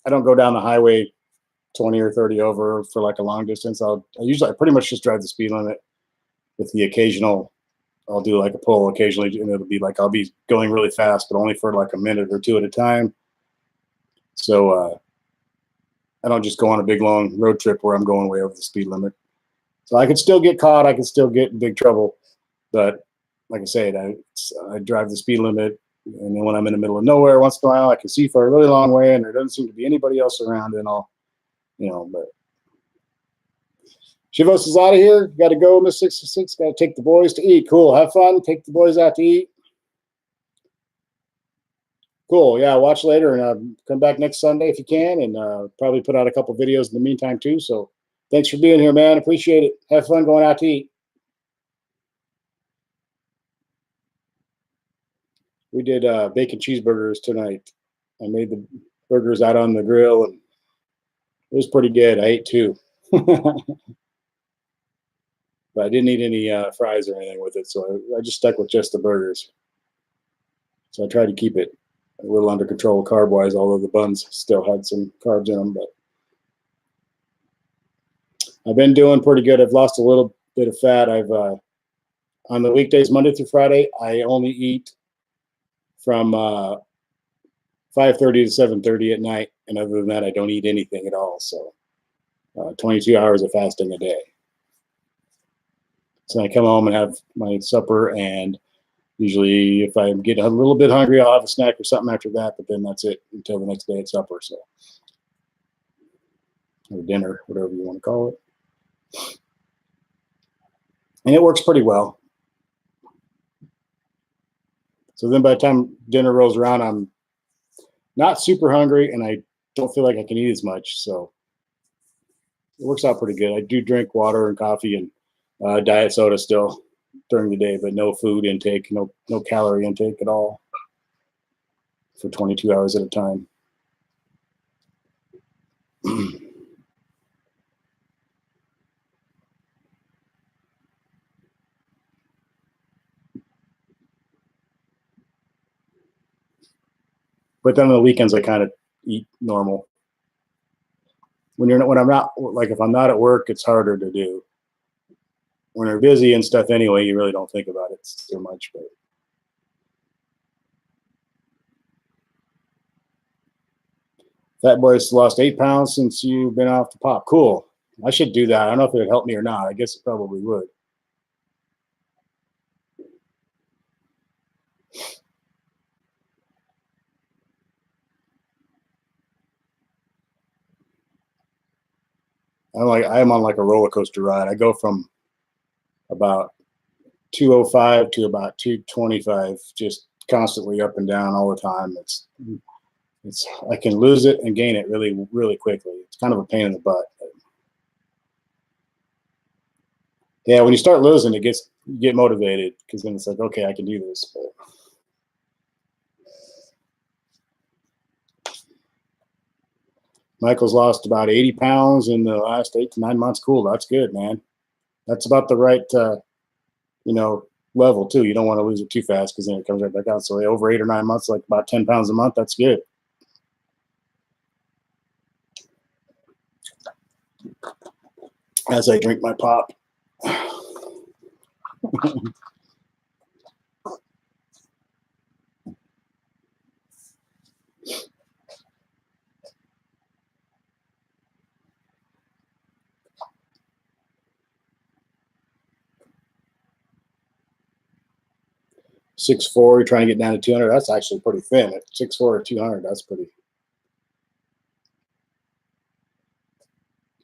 don't go down the highway 20 or 30 over for like a long distance. I pretty much just drive the speed limit with the occasional. I'll do like a pull occasionally, and it'll be like I'll be going really fast, but only for like a minute or two at a time. So I don't just go on a big long road trip where I'm going way over the speed limit. So I could still get caught. I could still get in big trouble. But like I said, I drive the speed limit. And then when I'm in the middle of nowhere, once in a while, I can see for a really long way and there doesn't seem to be anybody else around. And but Chivos is out of here. Got to go, Miss 66. Got to take the boys to eat. Cool. Have fun. Take the boys out to eat. Cool. Yeah. Watch later and come back next Sunday if you can, and probably put out a couple videos in the meantime too. So thanks for being here, man. Appreciate it. Have fun going out to eat. We did bacon cheeseburgers tonight. I made the burgers out on the grill, and it was pretty good. I ate two. But I didn't eat any fries or anything with it, so I just stuck with just the burgers. So I tried to keep it a little under control carb-wise, although the buns still had some carbs in them. But I've been doing pretty good. I've lost a little bit of fat. I've on the weekdays, Monday through Friday, I only eat from 5:30 to 7:30 at night, and other than that, I don't eat anything at all. So 22 hours of fasting a day. So I come home and have my supper, and usually if I get a little bit hungry, I'll have a snack or something after that, but then that's it until the next day at supper. So, or dinner, whatever you want to call it. And it works pretty well. So then by the time dinner rolls around, I'm not super hungry and I don't feel like I can eat as much. So it works out pretty good. I do drink water and coffee and diet soda still during the day, but no food intake, no calorie intake at all for 22 hours at a time. But then on the weekends, I kind of eat normal. When I'm not, like if I'm not at work, it's harder to do. When you're busy and stuff anyway, you really don't think about it too much. But Fat Boy's lost 8 pounds since you've been off the pop. Cool. I should do that. I don't know if it would help me or not. I guess it probably would. I'm on like a roller coaster ride. I go from about 205 to about 225, just constantly up and down all the time. It's I can lose it and gain it really, really quickly. It's kind of a pain in the butt. Yeah, when you start losing, you get motivated because then it's like, okay, I can do this. But Michael's lost about 80 pounds in the last 8 to 9 months. Cool, that's good, man. That's about the right, level too. You don't want to lose it too fast because then it comes right back out. So over 8 or 9 months, like about 10 pounds a month, that's good. As I drink my pop. 6'4", you're trying to get down to 200. That's actually pretty thin. At 6'4" or 200, that's pretty.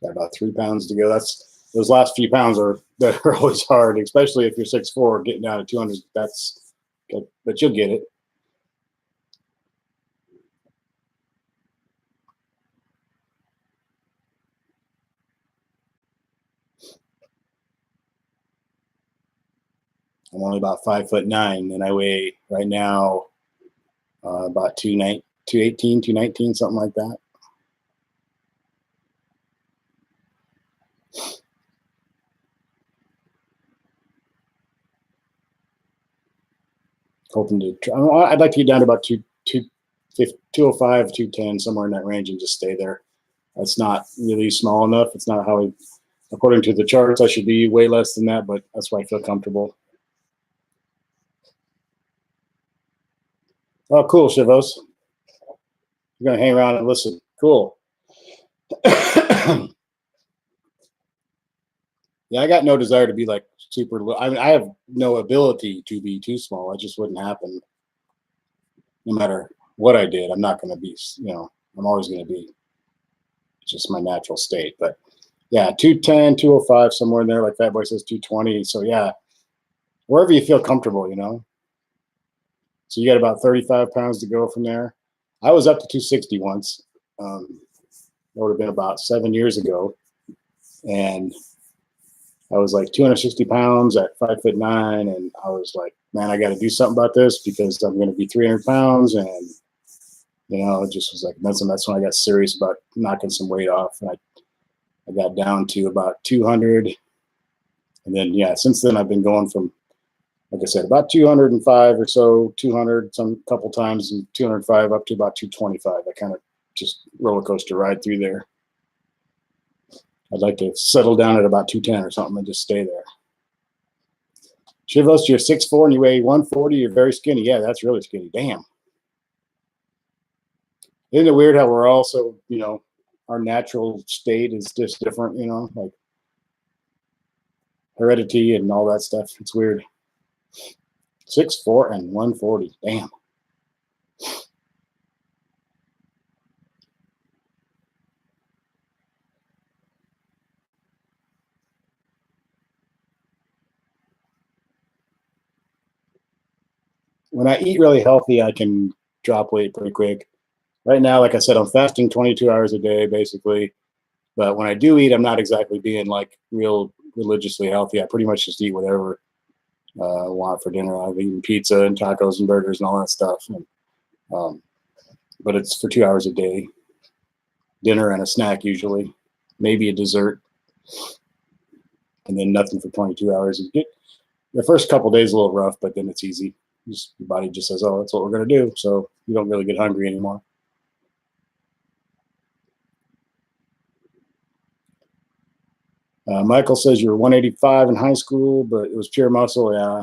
Got about 3 pounds to go. Those last few pounds are always hard, especially if you're 6'4", getting down to 200. That's good, but you'll get it. I'm only about 5'9", and I weigh right now about 218, 219, something like that. Hoping to try. I'd like to get down to about 205, 210, somewhere in that range, and just stay there. That's not really small enough. It's not how according to the charts, I should be way less than that, but that's why I feel comfortable. Oh, cool, Shivos. You're going to hang around and listen. Cool. Yeah, I got no desire to be like super. I mean, I have no ability to be too small. It just wouldn't happen. No matter what I did, I'm not going to be, I'm always going to be just my natural state. But yeah, 210, 205, somewhere in there, like Fat Boy says, 220. So yeah, wherever you feel comfortable, So you got about 35 pounds to go from there. I was up to 260 once. That would have been about 7 years ago. And I was like 260 pounds at 5'9", and I was like, man, I got to do something about this because I'm going to be 300 pounds. And, it just was like, that's when I got serious about knocking some weight off. And I got down to about 200. And then, yeah, since then I've been going from, like I said, about 205 or so, 200 some couple times, and 205 up to about 225. I kind of just roller coaster ride through there. I'd like to settle down at about 210 or something and just stay there. Shivos, you're 6'4" and you weigh 140. You're very skinny. Yeah, that's really skinny. Damn. Isn't it weird how we're also, our natural state is just different, like heredity and all that stuff. It's weird. 6'4" and 140. Damn. When I eat really healthy, I can drop weight pretty quick. Right now, like I said, I'm fasting 22 hours a day, basically. But when I do eat, I'm not exactly being like real religiously healthy. I pretty much just eat whatever I want for dinner. I've eaten pizza and tacos and burgers and all that stuff. But it's for 2 hours a day. Dinner and a snack usually, maybe a dessert, and then nothing for 22 hours. The first couple of days a little rough, but then it's easy. Your body just says, "Oh, that's what we're going to do." So you don't really get hungry anymore. Michael says you're 185 in high school, but it was pure muscle. Yeah,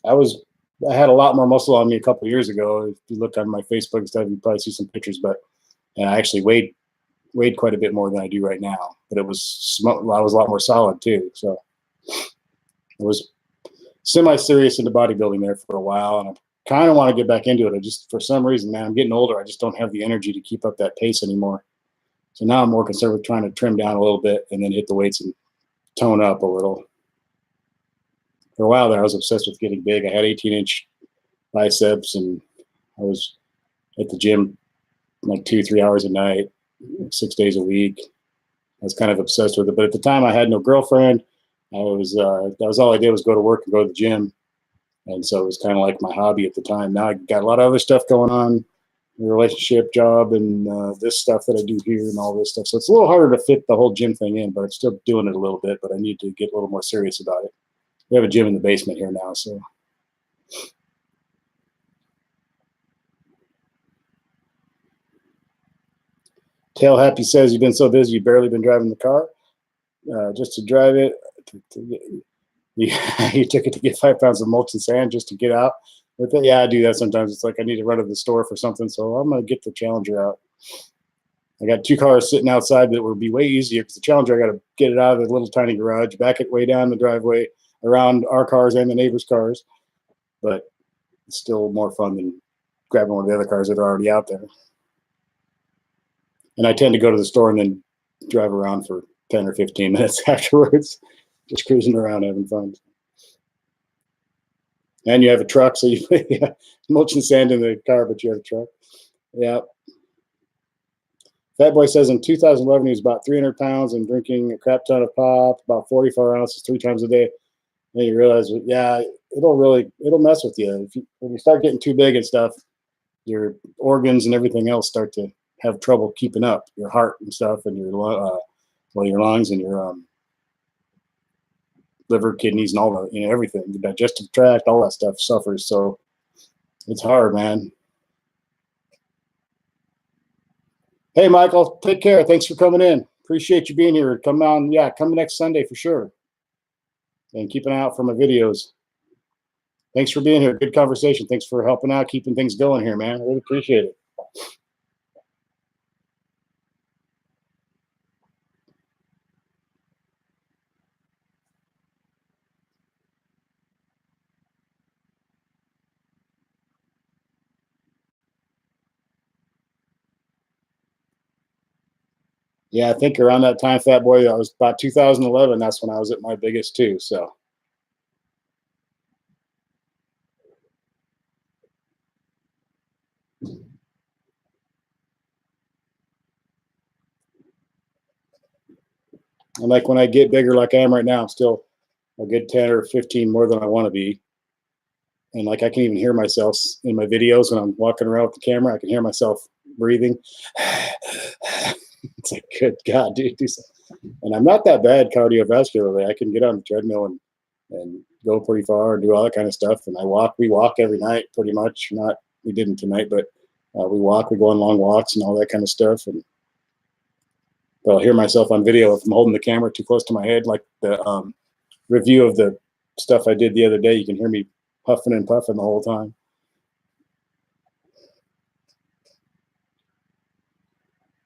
I had a lot more muscle on me a couple of years ago. If you look on my Facebook and stuff, you probably see some pictures. But and I actually weighed quite a bit more than I do right now. But I was a lot more solid too. So I was semi-serious into bodybuilding there for a while, and I kind of want to get back into it. I just, for some reason, man, I'm getting older. I just don't have the energy to keep up that pace anymore. So now I'm more conservative, trying to trim down a little bit and then hit the weights and tone up a little. For a while there, I was obsessed with getting big. I had 18-inch biceps, and I was at the gym like 2-3 hours a night, 6 days a week. I was kind of obsessed with it. But at the time, I had no girlfriend. That was all I did was go to work and go to the gym. And so it was kind of like my hobby at the time. Now I got a lot of other stuff going on, relationship, job, and this stuff that I do here and all this stuff. So it's a little harder to fit the whole gym thing in, but I'm still doing it a little bit, but I need to get a little more serious about it. We have a gym in the basement here now, so. Tail Happy says you've been so busy you've barely been driving the car. Just to drive it, you took it to get 5 pounds of mulch and sand just to get out with it. Yeah, I do that sometimes. It's like I need to run to the store for something, so I'm going to get the Challenger out. I got 2 cars sitting outside that would be way easier because the Challenger, I got to get it out of the little tiny garage, back it way down the driveway, around our cars and the neighbors' cars. But it's still more fun than grabbing one of the other cars that are already out there. And I tend to go to the store and then drive around for 10 or 15 minutes afterwards, just cruising around having fun. And you have a truck, so you yeah, mulch and sand in the car, but you have a truck. Yeah. Fat Boy says in 2011 he was about 300 pounds and drinking a crap ton of pop, about 44 ounces 3 times a day. And you realize, yeah, it'll mess with you. When you start getting too big and stuff, your organs and everything else start to have trouble keeping up. Your heart and stuff, and your lungs and your liver, kidneys, and all the everything. The digestive tract, all that stuff suffers. So it's hard, man. Hey, Michael, take care. Thanks for coming in. Appreciate you being here. Come on, yeah, come next Sunday for sure. And keep an eye out for my videos. Thanks for being here. Good conversation. Thanks for helping out, keeping things going here, man. I really appreciate it. Yeah, I think around that time, Fat Boy, I was about 2011. That's when I was at my biggest too. So. And like when I get bigger like I am right now, I'm still a good 10 or 15 more than I want to be. And like I can even hear myself in my videos when I'm walking around with the camera. I can hear myself breathing. It's like, good God, dude, do something. And I'm not that bad cardiovascularly. I can get on the treadmill and go pretty far and do all that kind of stuff. And we walk every night pretty much. We didn't tonight, but we go on long walks and all that kind of stuff. And I'll hear myself on video if I'm holding the camera too close to my head, like the review of the stuff I did the other day. You can hear me puffing and puffing the whole time.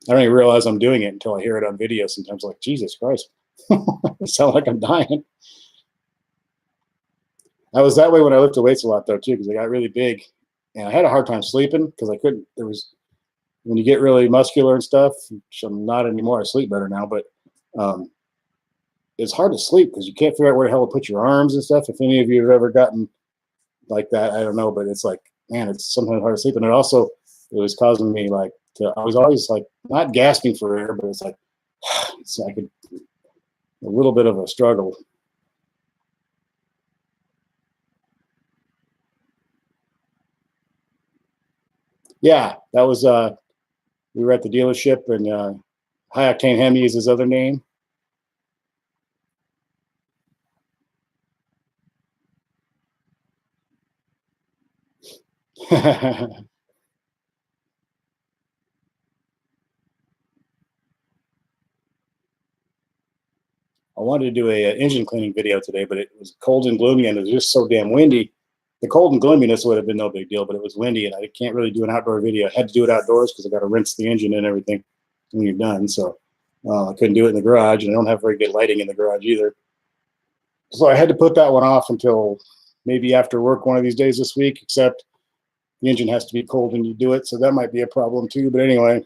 I don't even realize I'm doing it until I hear it on video. Sometimes, like, Jesus Christ, I sound like I'm dying. I was that way when I lifted weights a lot though too, because I got really big, and I had a hard time sleeping because I couldn't. When you get really muscular and stuff, which I'm not anymore. I sleep better now, but it's hard to sleep because you can't figure out where the hell to put your arms and stuff. If any of you have ever gotten like that, I don't know, but it's like, man, it's sometimes hard to sleep. And it was causing me I was always like not gasping for air, but it's like a little bit of a struggle. Yeah, that was we were at the dealership, and High Octane Hemi is his other name. I wanted to do a engine cleaning video today, but it was cold and gloomy, and it was just so damn windy. The cold and gloominess would have been no big deal, but it was windy, and I can't really do an outdoor video. I had to do it outdoors because I got to rinse the engine and everything when you're done. So I couldn't do it in the garage, and I don't have very good lighting in the garage either. So I had to put that one off until maybe after work one of these days this week, except the engine has to be cold when you do it. So that might be a problem too. But anyway,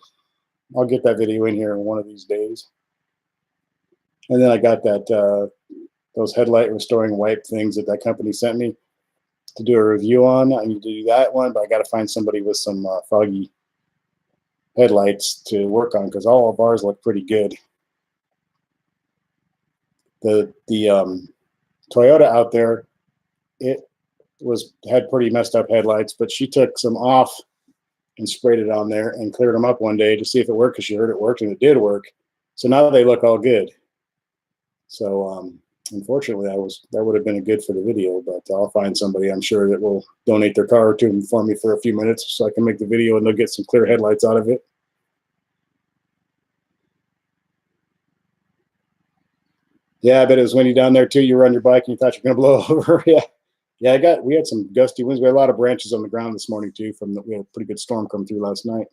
I'll get that video in here one of these days. And then I got those headlight restoring wipe things that company sent me to do a review on. I need to do that one, but I got to find somebody with some foggy headlights to work on because all of ours look pretty good. The Toyota out there, it had pretty messed up headlights, but she took some off and sprayed it on there and cleared them up one day to see if it worked, because she heard it worked, and it did work. So now they look all good. So unfortunately, that would have been a good for the video, but I'll find somebody, I'm sure, that will donate their car to for me for a few minutes so I can make the video and they'll get some clear headlights out of it. Yeah, I bet it was windy down there too. You were on your bike and you thought you were going to blow over. Yeah. We had some gusty winds. We had a lot of branches on the ground this morning too. We had a pretty good storm come through last night.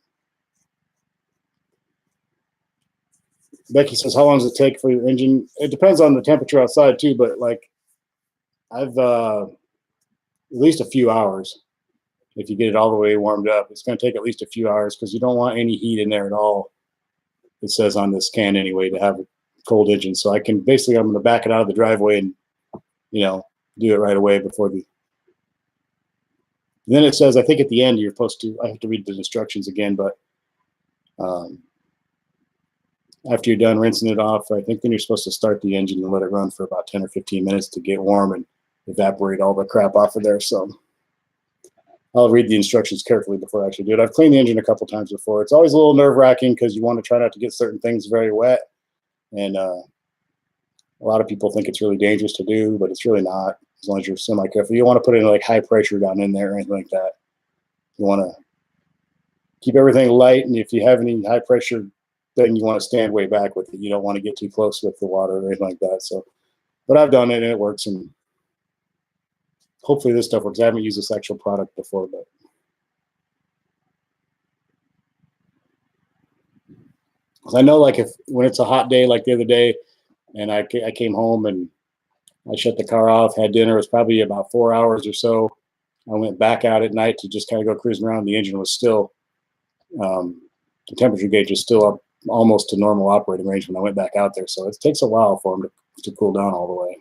Becky says, how long does it take for your engine? It depends on the temperature outside too, but like I've at least a few hours. If you get it all the way warmed up, it's going to take at least a few hours because you don't want any heat in there at all. It says on this can anyway to have a cold engine. So I'm going to back it out of the driveway and, do it right away before and then it says, I think at the end, I have to read the instructions again, but after you're done rinsing it off, I think then you're supposed to start the engine and let it run for about 10 or 15 minutes to get warm and evaporate all the crap off of there. So I'll read the instructions carefully before I actually do it. I've cleaned the engine a couple times before. It's always a little nerve-wracking because you want to try not to get certain things very wet. And a lot of people think it's really dangerous to do, but it's really not, as long as you're semi-careful. You don't want to put any like high pressure down in there or anything like that. You want to keep everything light, and if you have any high pressure, then you want to stand way back with it. You don't want to get too close with the water or anything like that. So, but I've done it and it works, and hopefully this stuff works. I haven't used this actual product before, but I know, like, if when it's a hot day like the other day, and I came home and I shut the car off, had dinner. It was probably about 4 hours or so. I went back out at night to just kind of go cruising around. The engine was still, the temperature gauge was still up almost to normal operating range when I went back out there. So it takes a while for them to cool down all the way.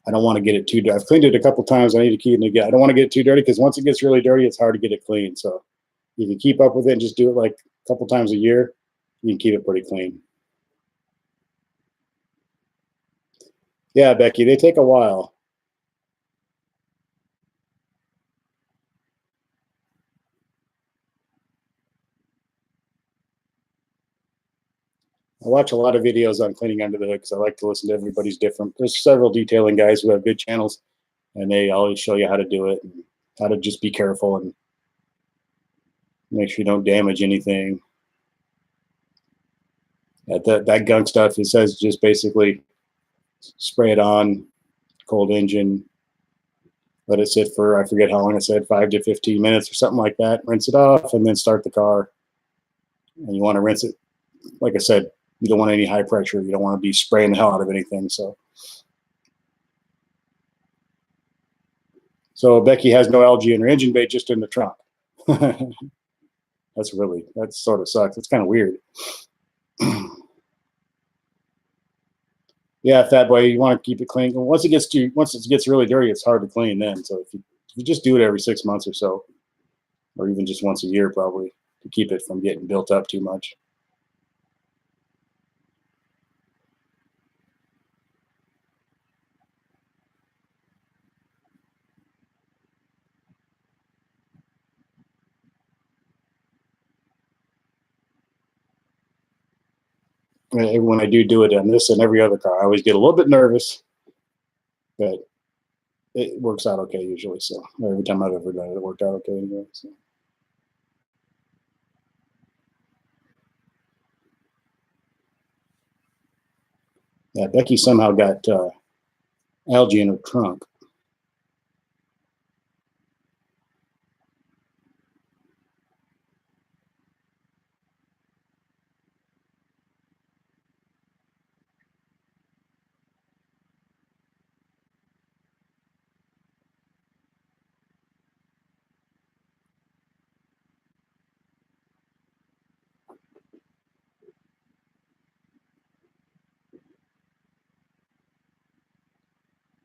I don't want to get it too dirty. I've cleaned it a couple times. I need to keep it again. I don't want to get it too dirty because once it gets really dirty, it's hard to get it clean. So if you keep up with it and just do it like a couple times a year, you can keep it pretty clean. Yeah, Becky, they take a while. I watch a lot of videos on cleaning under the hood because I like to listen to everybody's different. There's several detailing guys who have good channels, and they always show you how to do it and how to just be careful and make sure you don't damage anything. That gunk stuff, it says just basically spray it on, cold engine, let it sit for, I forget how long it said, 5 to 15 minutes or something like that. Rinse it off and then start the car. And you want to rinse it, like I said, you don't want any high pressure. You don't want to be spraying the hell out of anything. So Becky has no algae in her engine bay, just in the trunk. That sort of sucks. It's kind of weird. Yeah, Fat Boy, you want to keep it clean. Once it gets really dirty, it's hard to clean then. So if you just do it every 6 months or so, or even just once a year, probably, to keep it from getting built up too much. When I do it on this and every other car, I always get a little bit nervous, but it works out okay usually. So every time I've ever done it, it worked out okay anyway. So. Yeah, Becky somehow got algae in her trunk.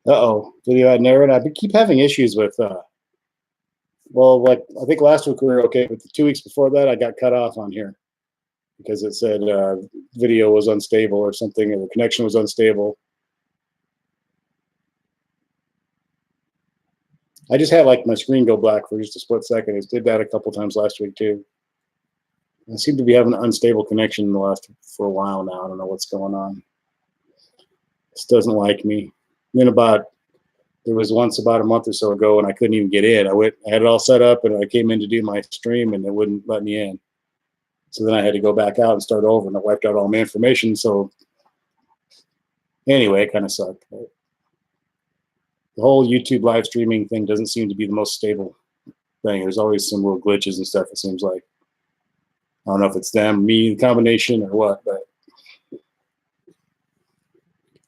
Uh-oh, video ad narrated. I keep having issues with, well, like, I think last week we were okay, but the 2 weeks before that, I got cut off on here because it said video was unstable or something, or the connection was unstable. I just had like my screen go black for just a split second. It did that a couple times last week too. I seem to be having an unstable connection for a while now. I don't know what's going on. This doesn't like me. Then there was once about a month or so ago, and I couldn't even get in. I had it all set up, and I came in to do my stream, and it wouldn't let me in. So then I had to go back out and start over, and it wiped out all my information. So anyway, it kind of sucked. But the whole YouTube live streaming thing doesn't seem to be the most stable thing. There's always some little glitches and stuff, it seems like. I don't know if it's them, me, the combination, or what, but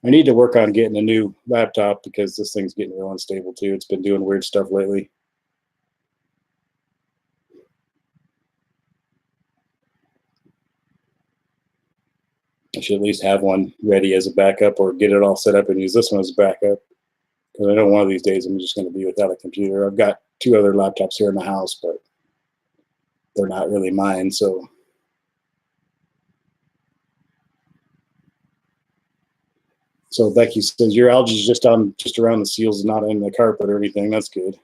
I need to work on getting a new laptop because this thing's getting real unstable too. It's been doing weird stuff lately. should at least have one ready as a backup, or get it all set up and use this one as a backup. Because I know one of these days I'm just going to be without a computer. I've got 2 other laptops here in the house, but they're not really mine. So Becky says your algae is just around the seals, not in the carpet or anything. That's good.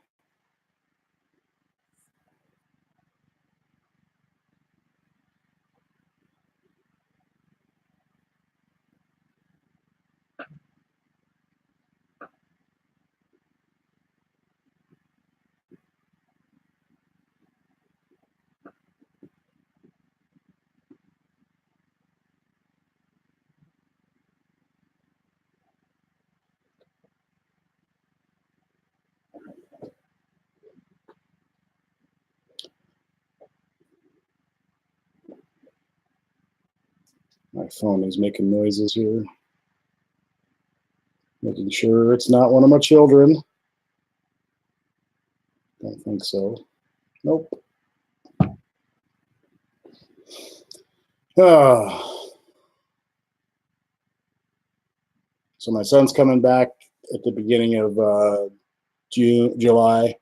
My phone is making noises here. Making sure it's not one of my children. Don't think so. Nope. So my son's coming back at the beginning of July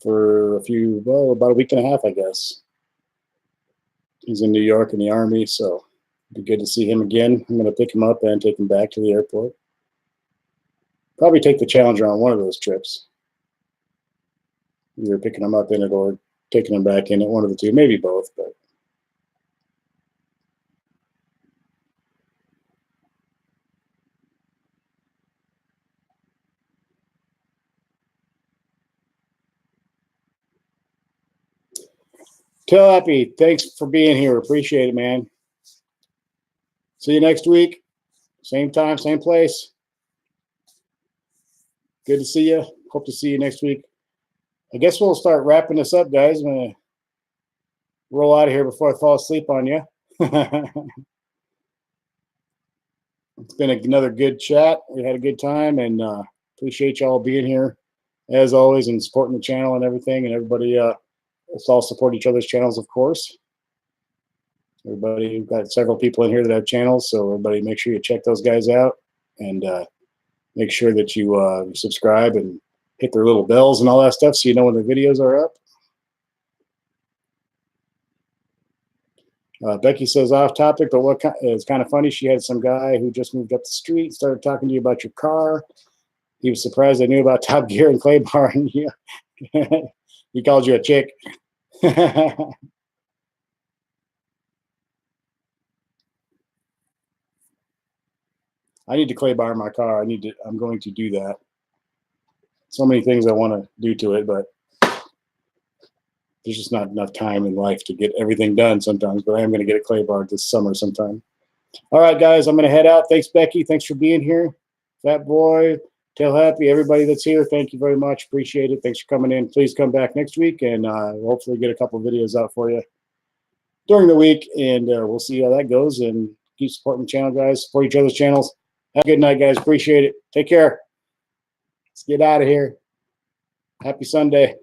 for about a week and a half, I guess. He's in New York in the Army, so it'd be good to see him again. I'm going to pick him up and take him back to the airport. Probably take the Challenger on one of those trips. Either picking him up in it or taking him back in it, one of the two, maybe both, but Tell Happy, thanks for being here. Appreciate it, man. See you next week. Same time, same place. Good to see you. Hope to see you next week. I guess we'll start wrapping this up, guys. I'm going to roll out of here before I fall asleep on you. It's been another good chat. We had a good time, and appreciate y'all being here, as always, and supporting the channel and everything. And everybody, let's all support each other's channels, of course. Everybody, we've got several people in here that have channels, so everybody make sure you check those guys out, and make sure that you subscribe and hit their little bells and all that stuff so you know when the videos are up. Becky says off topic, but it's kind of funny. She had some guy who just moved up the street, started talking to you about your car. He was surprised I knew about Top Gear and Clay Bar, and he called you a chick. I need to clay bar my car. I'm going to do that. So many things I want to do to it, but there's just not enough time in life to get everything done sometimes. But I am going to get a clay bar this summer sometime. All right, guys, I'm going to head out. Thanks, Becky. Thanks for being here. Fat Boy, Tell Happy, everybody that's here, thank you very much. Appreciate it. Thanks for coming in. Please come back next week, and we'll hopefully get a couple of videos out for you during the week, and we'll see how that goes. And keep supporting the channel, guys. Support each other's channels. Have a good night, guys. Appreciate it. Take care. Let's get out of here. Happy Sunday.